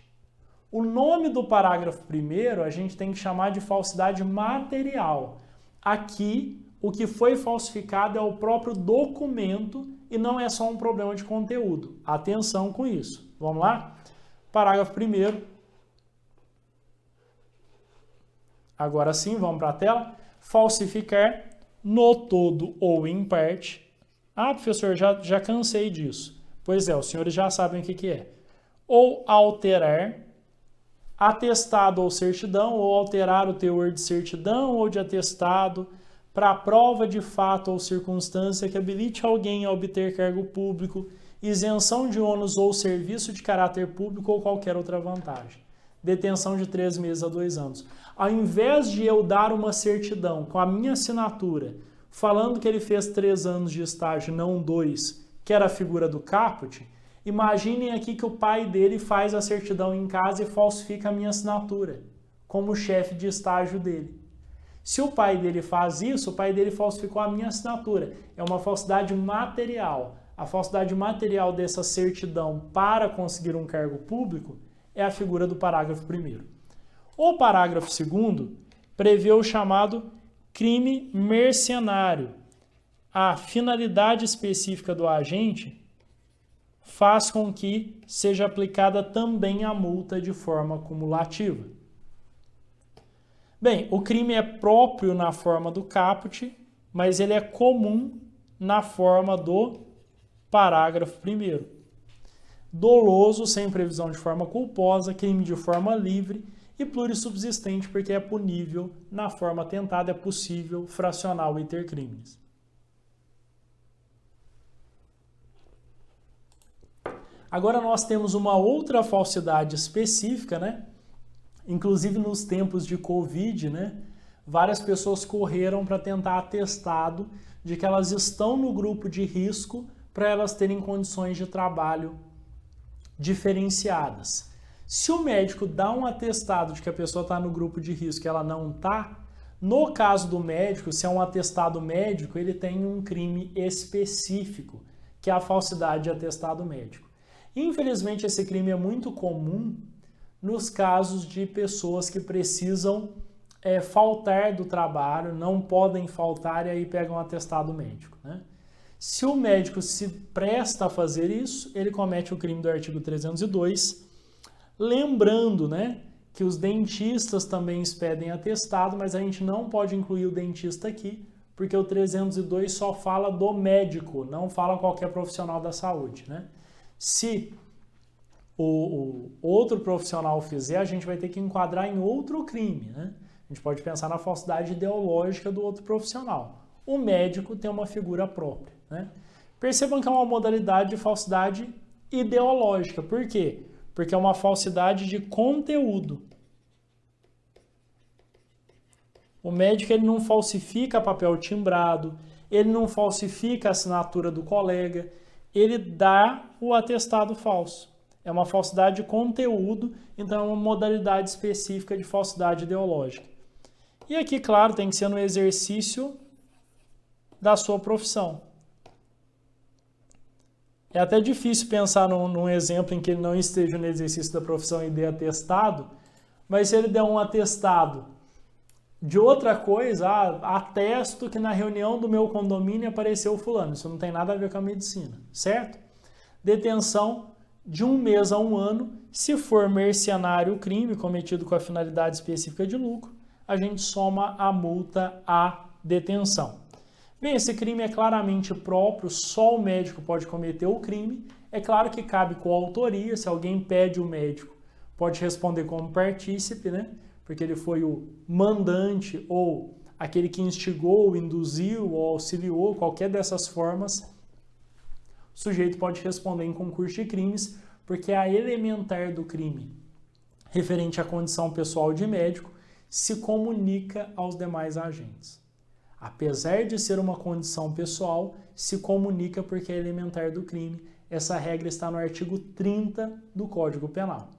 O nome do parágrafo 1º a gente tem que chamar de falsidade material. Aqui, o que foi falsificado é o próprio documento e não é só um problema de conteúdo. Atenção com isso. Vamos lá? Parágrafo 1º. Agora sim, vamos para a tela. Falsificar no todo ou em parte. Ah, professor, já cansei disso. Pois é, os senhores já sabem o que é. Ou alterar atestado ou certidão, ou alterar o teor de certidão ou de atestado para prova de fato ou circunstância que habilite alguém a obter cargo público, isenção de ônus ou serviço de caráter público ou qualquer outra vantagem. Detenção de 3 meses a 2 anos. Ao invés de eu dar uma certidão com a minha assinatura, falando que ele fez 3 anos de estágio, não 2, que era a figura do caput, imaginem aqui que o pai dele faz a certidão em casa e falsifica a minha assinatura, como chefe de estágio dele. Se o pai dele faz isso, o pai dele falsificou a minha assinatura. É uma falsidade material. A falsidade material dessa certidão para conseguir um cargo público é a figura do parágrafo 1º. O parágrafo 2º prevê o chamado crime mercenário. A finalidade específica do agente faz com que seja aplicada também a multa de forma cumulativa. Bem, o crime é próprio na forma do caput, mas ele é comum na forma do parágrafo 1º. Doloso, sem previsão de forma culposa, crime de forma livre e plurissubsistente, porque é punível na forma tentada, é possível fracional intercrimes. Agora nós temos uma outra falsidade específica, né? Inclusive nos tempos de Covid, né? Várias pessoas correram para tentar atestado de que elas estão no grupo de risco para elas terem condições de trabalho diferenciadas. Se o médico dá um atestado de que a pessoa está no grupo de risco e ela não está, no caso do médico, se é um atestado médico, ele tem um crime específico, que é a falsidade de atestado médico. Infelizmente, esse crime é muito comum nos casos de pessoas que precisam faltar do trabalho, não podem faltar e aí pegam um atestado médico, né? Se o médico se presta a fazer isso, ele comete o crime do artigo 302, lembrando, né, que os dentistas também expedem atestado, mas a gente não pode incluir o dentista aqui, porque o 302 só fala do médico, não fala qualquer profissional da saúde, né? Se o outro profissional fizer, a gente vai ter que enquadrar em outro crime, né? A gente pode pensar na falsidade ideológica do outro profissional. O médico tem uma figura própria, né? Percebam que é uma modalidade de falsidade ideológica. Por quê? Porque é uma falsidade de conteúdo. O médico ele não falsifica papel timbrado, ele não falsifica a assinatura do colega, ele dá o atestado falso. É uma falsidade de conteúdo, então é uma modalidade específica de falsidade ideológica. E aqui, claro, tem que ser no exercício da sua profissão. É até difícil pensar num exemplo em que ele não esteja no exercício da profissão e dê atestado, mas se ele der um atestado de outra coisa, atesto que na reunião do meu condomínio apareceu fulano, isso não tem nada a ver com a medicina, certo? Detenção de 1 mês a 1 ano, se for mercenário o crime cometido com a finalidade específica de lucro, a gente soma a multa à detenção. Bem, esse crime é claramente próprio, só o médico pode cometer o crime. É claro que cabe coautoria, se alguém pede o médico, pode responder como partícipe, né? Porque ele foi o mandante ou aquele que instigou, induziu ou auxiliou, qualquer dessas formas, o sujeito pode responder em concurso de crimes, porque a elementar do crime, referente à condição pessoal de médico, se comunica aos demais agentes. Apesar de ser uma condição pessoal, se comunica porque é elementar do crime. Essa regra está no artigo 30 do Código Penal.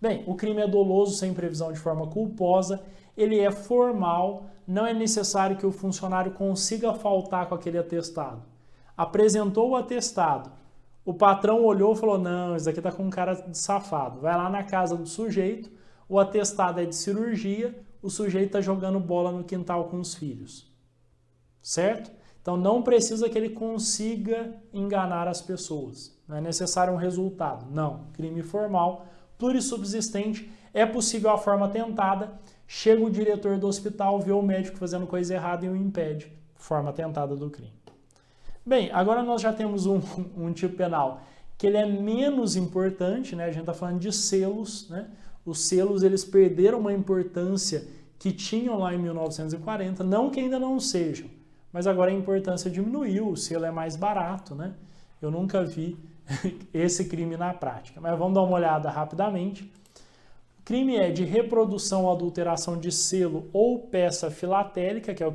Bem, o crime é doloso sem previsão de forma culposa, ele é formal, não é necessário que o funcionário consiga faltar com aquele atestado. Apresentou o atestado, o patrão olhou e falou, não, isso aqui está com cara de safado. Vai lá na casa do sujeito, o atestado é de cirurgia, o sujeito está jogando bola no quintal com os filhos. Certo? Então não precisa que ele consiga enganar as pessoas. Não é necessário um resultado. Não. Crime formal, plurissubsistente, é possível a forma tentada, chega o diretor do hospital, vê o médico fazendo coisa errada e o impede. Forma tentada do crime. Bem, agora nós já temos um tipo penal que ele é menos importante, né? A gente está falando de selos, né? Os selos eles perderam uma importância que tinham lá em 1940, não que ainda não sejam, mas agora a importância diminuiu, o selo é mais barato, né? Eu nunca vi esse crime na prática, mas vamos dar uma olhada rapidamente. O crime é de reprodução ou adulteração de selo ou peça filatélica, que é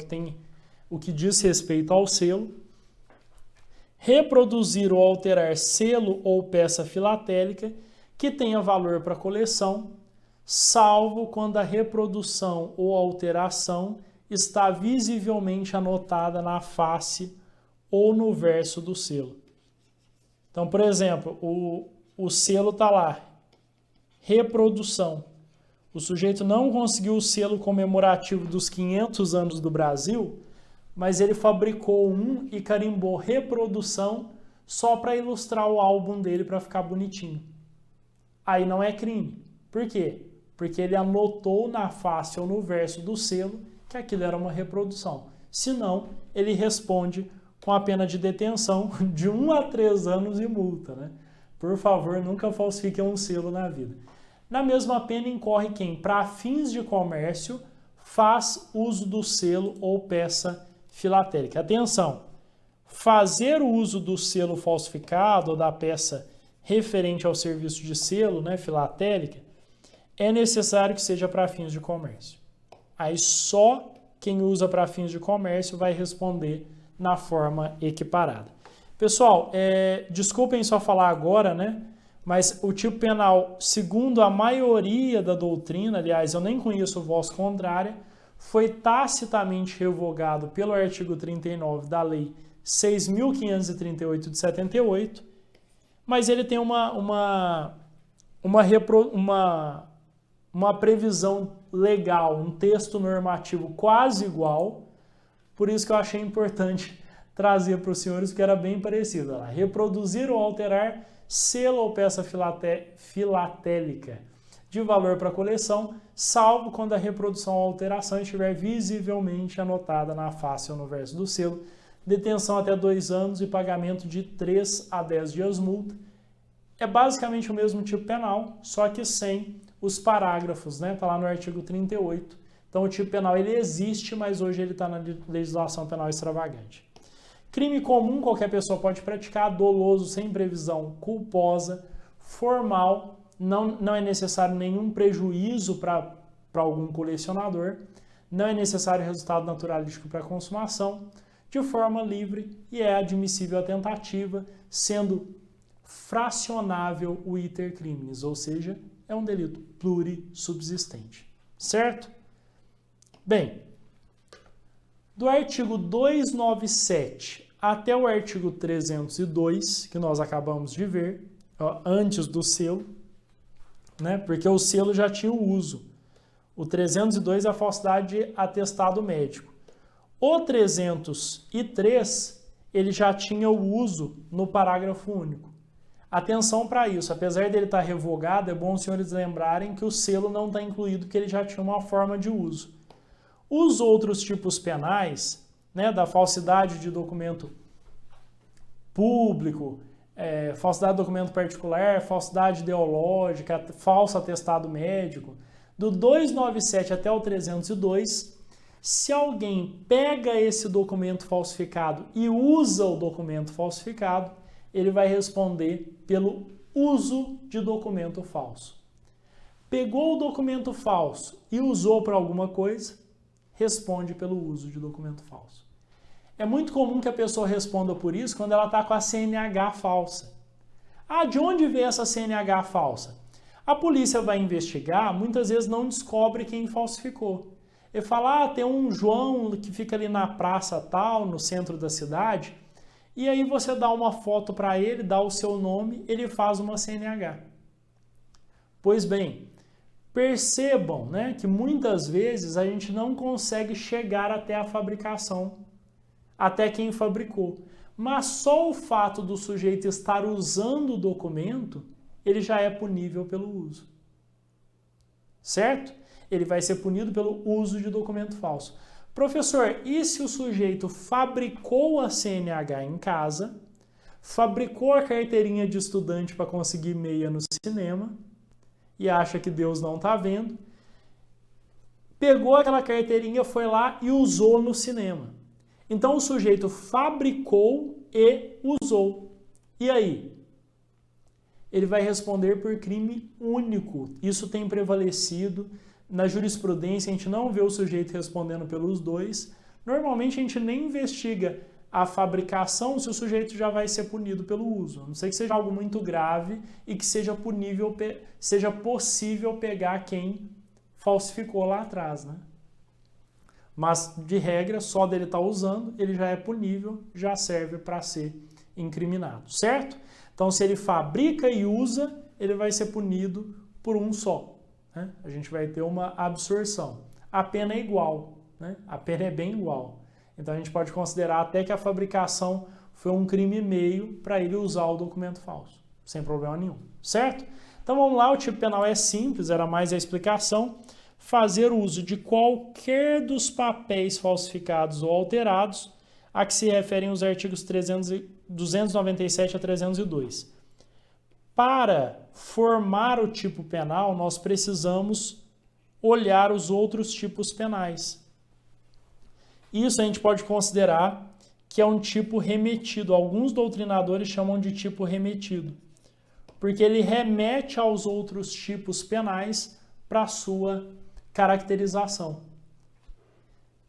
o que diz respeito ao selo. Reproduzir ou alterar selo ou peça filatélica que tenha valor para coleção, salvo quando a reprodução ou alteração está visivelmente anotada na face ou no verso do selo. Então, por exemplo, o selo está lá, reprodução. O sujeito não conseguiu o selo comemorativo dos 500 anos do Brasil, mas ele fabricou um e carimbou reprodução só para ilustrar o álbum dele para ficar bonitinho. Aí não é crime. Por quê? Porque ele anotou na face ou no verso do selo que aquilo era uma reprodução. Se não, ele responde com a pena de detenção de 1 a 3 anos e multa, né? Por favor, nunca falsifique um selo na vida. Na mesma pena incorre quem, para fins de comércio, faz uso do selo ou peça filatélica. Atenção, fazer o uso do selo falsificado ou da peça referente ao serviço de selo, né, filatélica, é necessário que seja para fins de comércio. Aí só quem usa para fins de comércio vai responder na forma equiparada. Pessoal, desculpem só falar agora, né? Mas o tipo penal, segundo a maioria da doutrina, aliás, eu nem conheço voz contrária, foi tacitamente revogado pelo artigo 39 da Lei 6.538 de 78, mas ele tem uma previsão legal, um texto normativo quase igual, por isso que eu achei importante trazer para os senhores, que era bem parecido. Lá, reproduzir ou alterar selo ou peça filatélica de valor para coleção, salvo quando a reprodução ou alteração estiver visivelmente anotada na face ou no verso do selo, detenção até 2 anos e pagamento de 3 a 10 dias multa. É basicamente o mesmo tipo penal, só que sem os parágrafos, né? Está lá no artigo 38. Então o tipo penal ele existe, mas hoje ele está na legislação penal extravagante. Crime comum qualquer pessoa pode praticar, doloso sem previsão culposa, formal, não é necessário nenhum prejuízo para algum colecionador, não é necessário resultado naturalístico para consumação, de forma livre e é admissível a tentativa, sendo fracionável o iter criminis, ou seja, é um delito plurissubsistente, certo? Bem, do artigo 297 até o artigo 302, que nós acabamos de ver, antes do selo, né? Porque o selo já tinha o uso. O 302 é a falsidade de atestado médico. O 303, ele já tinha o uso no parágrafo único. Atenção para isso, apesar dele estar revogado, é bom os senhores lembrarem que o selo não está incluído, porque ele já tinha uma forma de uso. Os outros tipos penais, né, da falsidade de documento público, falsidade de documento particular, falsidade ideológica, falso atestado médico, do 297 até o 302, se alguém pega esse documento falsificado e usa o documento falsificado, ele vai responder pelo uso de documento falso. Pegou o documento falso e usou para alguma coisa, responde pelo uso de documento falso. É muito comum que a pessoa responda por isso quando ela está com a CNH falsa. Ah, de onde veio essa CNH falsa? A polícia vai investigar, muitas vezes não descobre quem falsificou. Ele fala, ah, tem um João que fica ali na praça tal, no centro da cidade, e aí você dá uma foto para ele, dá o seu nome, ele faz uma CNH. Pois bem, percebam, né, que muitas vezes a gente não consegue chegar até a fabricação, até quem fabricou. Mas só o fato do sujeito estar usando o documento, ele já é punível pelo uso. Certo? Ele vai ser punido pelo uso de documento falso. Professor, e se o sujeito fabricou a CNH em casa, fabricou a carteirinha de estudante para conseguir meia no cinema e acha que Deus não está vendo, pegou aquela carteirinha, foi lá e usou no cinema. Então o sujeito fabricou e usou. E aí? Ele vai responder por crime único. Isso tem prevalecido. Na jurisprudência, a gente não vê o sujeito respondendo pelos dois. Normalmente, a gente nem investiga a fabricação se o sujeito já vai ser punido pelo uso. A não ser que seja algo muito grave e que seja possível pegar quem falsificou lá atrás, né? Mas, de regra, só dele estar usando, ele já é punível, já serve para ser incriminado, certo? Então, se ele fabrica e usa, ele vai ser punido por um só. Né? A gente vai ter uma absorção. A pena é igual, né? A pena é bem igual. Então, a gente pode considerar até que a fabricação foi um crime meio para ele usar o documento falso, sem problema nenhum, certo? Então, vamos lá, o tipo penal é simples, era mais a explicação. Fazer uso de qualquer dos papéis falsificados ou alterados a que se referem os artigos 297 a 302. Para formar o tipo penal, nós precisamos olhar os outros tipos penais. Isso a gente pode considerar que é um tipo remetido. Alguns doutrinadores chamam de tipo remetido, porque ele remete aos outros tipos penais para a sua caracterização.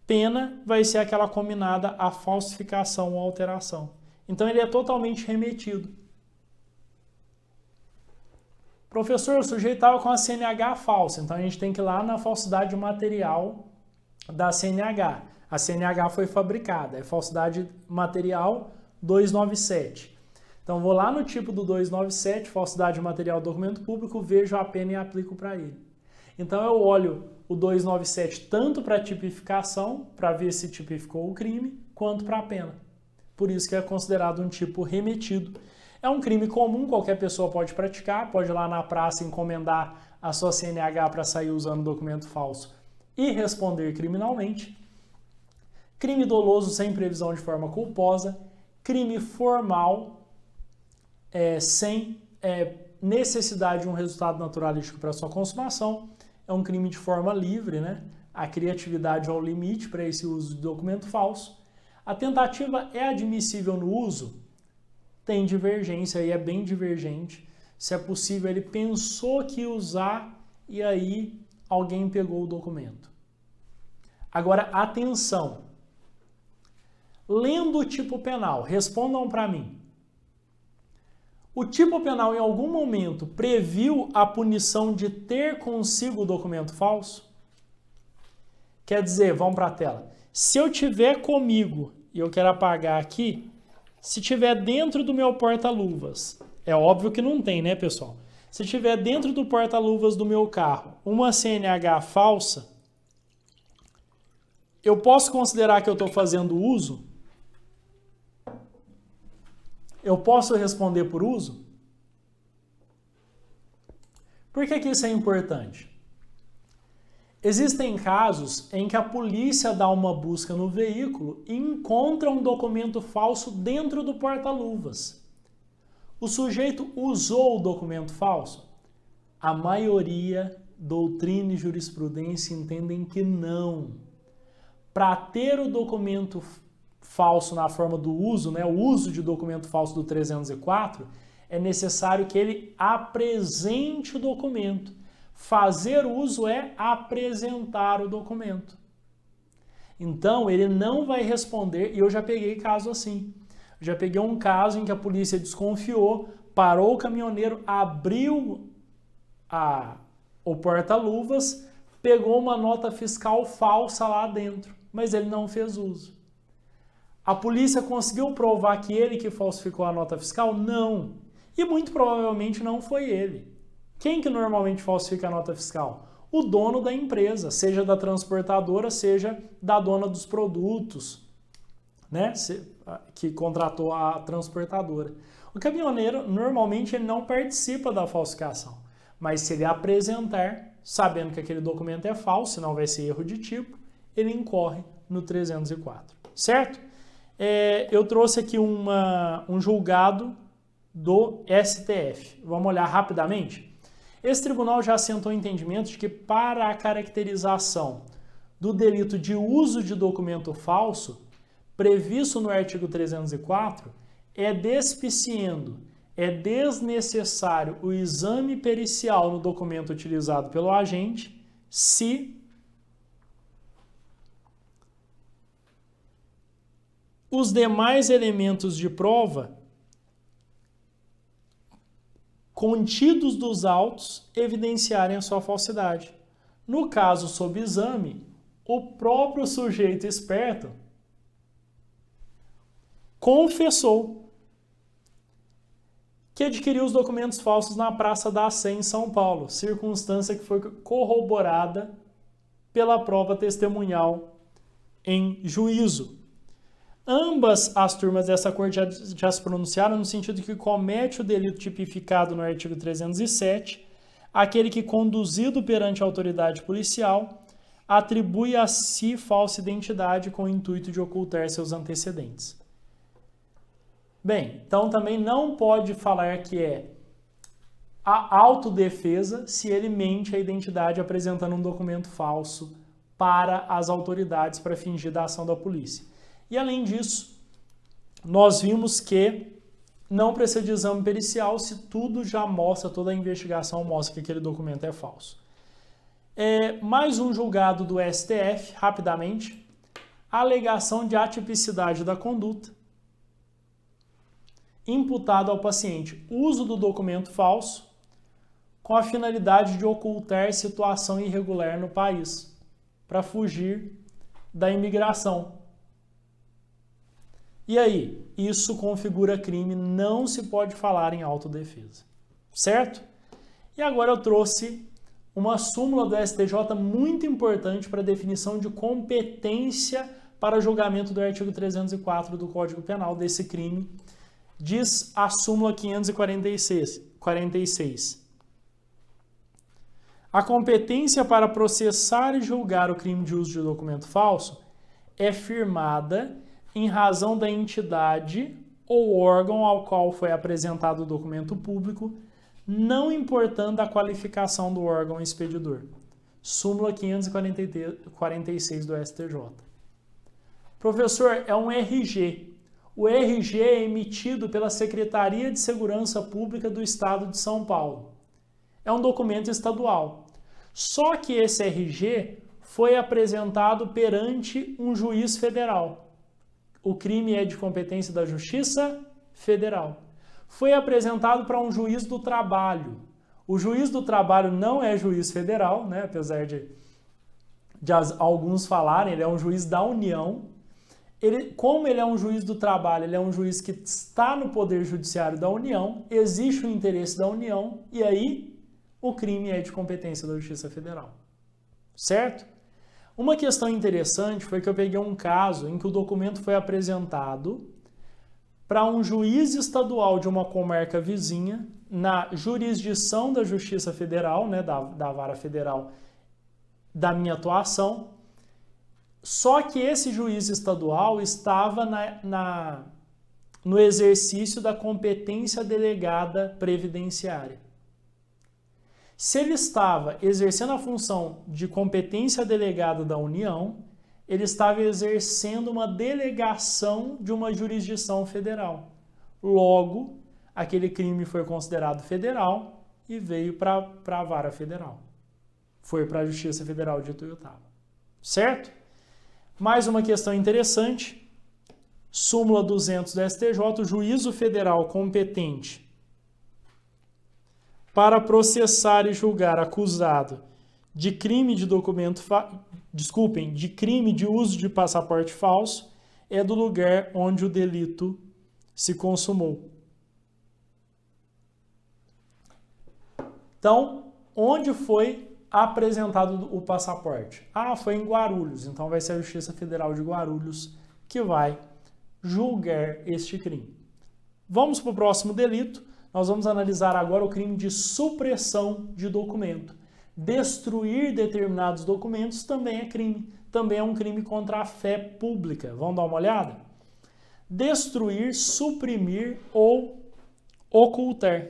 Pena vai ser aquela combinada à falsificação ou alteração. Então ele é totalmente remetido. Professor, o sujeito estava com a CNH falsa, então a gente tem que ir lá na falsidade material da CNH. A CNH foi fabricada, é falsidade material 297. Então vou lá no tipo do 297, falsidade material do documento público, vejo a pena e aplico para ele. Então eu olho o 297 tanto para a tipificação, para ver se tipificou o crime, quanto para a pena. Por isso que é considerado um tipo remetido. É um crime comum, qualquer pessoa pode praticar, pode ir lá na praça encomendar a sua CNH para sair usando documento falso e responder criminalmente. Crime doloso sem previsão de forma culposa, crime formal sem necessidade de um resultado naturalístico para sua consumação, é um crime de forma livre, né? A criatividade é o limite para esse uso de documento falso. A tentativa é admissível no uso? Tem divergência e é bem divergente. Se é possível, ele pensou que ia usar e aí alguém pegou o documento. Agora, atenção. Lendo o tipo penal, respondam para mim. O tipo penal, em algum momento, previu a punição de ter consigo o documento falso? Quer dizer, vamos para a tela. Se eu tiver comigo, e eu quero apagar aqui, se tiver dentro do meu porta-luvas, é óbvio que não tem, né, pessoal? Se tiver dentro do porta-luvas do meu carro uma CNH falsa, eu posso considerar que eu estou fazendo uso? Eu posso responder por uso? Por que isso é importante? Existem casos em que a polícia dá uma busca no veículo e encontra um documento falso dentro do porta-luvas. O sujeito usou o documento falso? A maioria, doutrina e jurisprudência, entendem que não. Para ter o documento falso na forma do uso, né, o uso de documento falso do 304, é necessário que ele apresente o documento. Fazer uso é apresentar o documento. Então, ele não vai responder, e eu já peguei caso assim. Já peguei um caso em que a polícia desconfiou, parou o caminhoneiro, abriu o porta-luvas, pegou uma nota fiscal falsa lá dentro, mas ele não fez uso. A polícia conseguiu provar que ele que falsificou a nota fiscal? Não. E muito provavelmente não foi ele. Quem que normalmente falsifica a nota fiscal? O dono da empresa, seja da transportadora, seja da dona dos produtos, né, que contratou a transportadora. O caminhoneiro, normalmente, ele não participa da falsificação, mas se ele apresentar, sabendo que aquele documento é falso, senão vai ser erro de tipo, ele incorre no 304, certo? Eu trouxe aqui um julgado do STF. Vamos olhar rapidamente? Esse tribunal já assentou o entendimento de que para a caracterização do delito de uso de documento falso, previsto no artigo 304, é despiciendo, é desnecessário o exame pericial no documento utilizado pelo agente se os demais elementos de prova contidos dos autos evidenciarem a sua falsidade. No caso sob exame, o próprio sujeito esperto confessou que adquiriu os documentos falsos na Praça da Sé, em São Paulo, circunstância que foi corroborada pela prova testemunhal em juízo. Ambas as turmas dessa corte já se pronunciaram no sentido que comete o delito tipificado no artigo 307, aquele que, conduzido perante a autoridade policial, atribui a si falsa identidade com o intuito de ocultar seus antecedentes. Bem, então também não pode falar que é a autodefesa se ele mente a identidade apresentando um documento falso para as autoridades para fingir da ação da polícia. E além disso, nós vimos que não precisa de exame pericial se tudo já mostra, toda a investigação mostra que aquele documento é falso. Mais um julgado do STF, rapidamente. Alegação de atipicidade da conduta imputada ao paciente. Uso do documento falso com a finalidade de ocultar situação irregular no país, para fugir da imigração. E aí, isso configura crime, não se pode falar em autodefesa, certo? E agora eu trouxe uma súmula do STJ muito importante para a definição de competência para julgamento do artigo 304 do Código Penal desse crime. Diz a súmula 546. A competência para processar e julgar o crime de uso de documento falso é firmada em razão da entidade ou órgão ao qual foi apresentado o documento público, não importando a qualificação do órgão expedidor. Súmula 546 do STJ. Professor, é um RG. O RG é emitido pela Secretaria de Segurança Pública do Estado de São Paulo. É um documento estadual. Só que esse RG foi apresentado perante um juiz federal. O crime é de competência da Justiça Federal. Foi apresentado para um juiz do trabalho. O juiz do trabalho não é juiz federal, né? Apesar de alguns falarem, ele é um juiz da União. Como ele é um juiz do trabalho, ele é um juiz que está no Poder Judiciário da União, existe o interesse da União, e aí o crime é de competência da Justiça Federal. Certo? Uma questão interessante foi que eu peguei um caso em que o documento foi apresentado para um juiz estadual de uma comarca vizinha, na jurisdição da Justiça Federal, né, da Vara Federal da minha atuação, só que esse juiz estadual estava no exercício da competência delegada previdenciária. Se ele estava exercendo a função de competência delegada da União, ele estava exercendo uma delegação de uma jurisdição federal. Logo, aquele crime foi considerado federal e veio para a vara federal. Foi para a Justiça Federal de Ituiutaba. Certo? Mais uma questão interessante. Súmula 200 do STJ, o juízo federal competente para processar e julgar acusado de crime de de crime de uso de passaporte falso é do lugar onde o delito se consumou. Então, onde foi apresentado o passaporte? Ah, foi em Guarulhos, então vai ser a Justiça Federal de Guarulhos que vai julgar este crime. Vamos para o próximo delito. Nós vamos analisar agora o crime de supressão de documento. Destruir determinados documentos também é crime. Também é um crime contra a fé pública. Vamos dar uma olhada? Destruir, suprimir ou ocultar.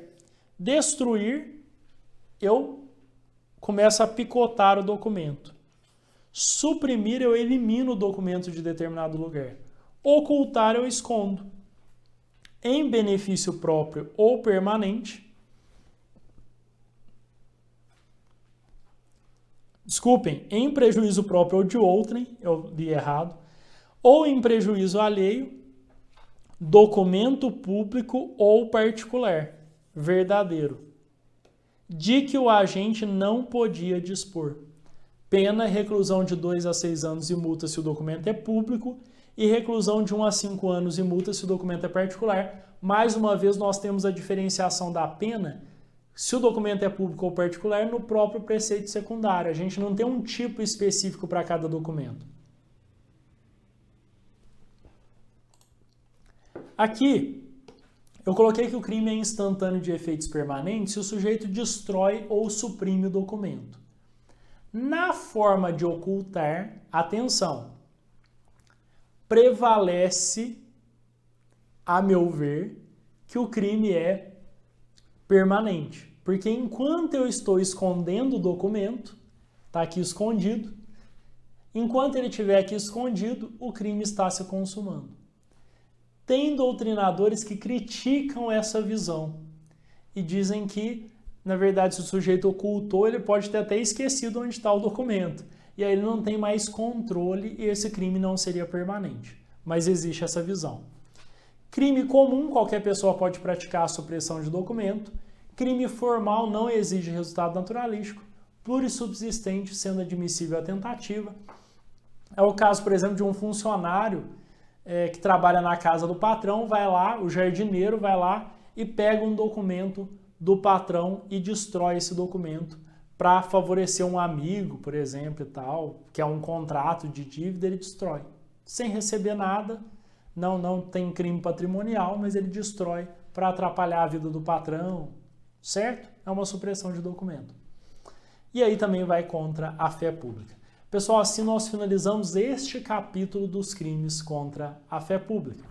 Destruir, eu começo a picotar o documento. Suprimir, eu elimino o documento de determinado lugar. Ocultar, eu escondo. Em benefício próprio ou permanente. Desculpem, em prejuízo próprio ou de outrem, eu li errado. Ou em prejuízo alheio, documento público ou particular, verdadeiro, de que o agente não podia dispor. Pena, reclusão de 2 a 6 anos e multa se o documento é público, e reclusão de 1 a 5 anos e multa se o documento é particular. Mais uma vez, nós temos a diferenciação da pena, se o documento é público ou particular, no próprio preceito secundário. A gente não tem um tipo específico para cada documento. Aqui, eu coloquei que o crime é instantâneo de efeitos permanentes se o sujeito destrói ou suprime o documento. Na forma de ocultar, atenção, prevalece, a meu ver, que o crime é permanente. Porque enquanto eu estou escondendo o documento, está aqui escondido, enquanto ele estiver aqui escondido, o crime está se consumando. Tem doutrinadores que criticam essa visão e dizem que, na verdade, se o sujeito ocultou, ele pode ter até esquecido onde está o documento. E aí ele não tem mais controle e esse crime não seria permanente. Mas existe essa visão. Crime comum, qualquer pessoa pode praticar a supressão de documento. Crime formal não exige resultado naturalístico. Plurissubsistente, sendo admissível a tentativa. É o caso, por exemplo, de um funcionário que trabalha na casa do patrão, vai lá, o jardineiro vai lá e pega um documento do patrão e destrói esse documento para favorecer um amigo, por exemplo, e tal, que é um contrato de dívida, ele destrói. Sem receber nada, não tem crime patrimonial, mas ele destrói para atrapalhar a vida do patrão, certo? É uma supressão de documento. E aí também vai contra a fé pública. Pessoal, assim nós finalizamos este capítulo dos crimes contra a fé pública.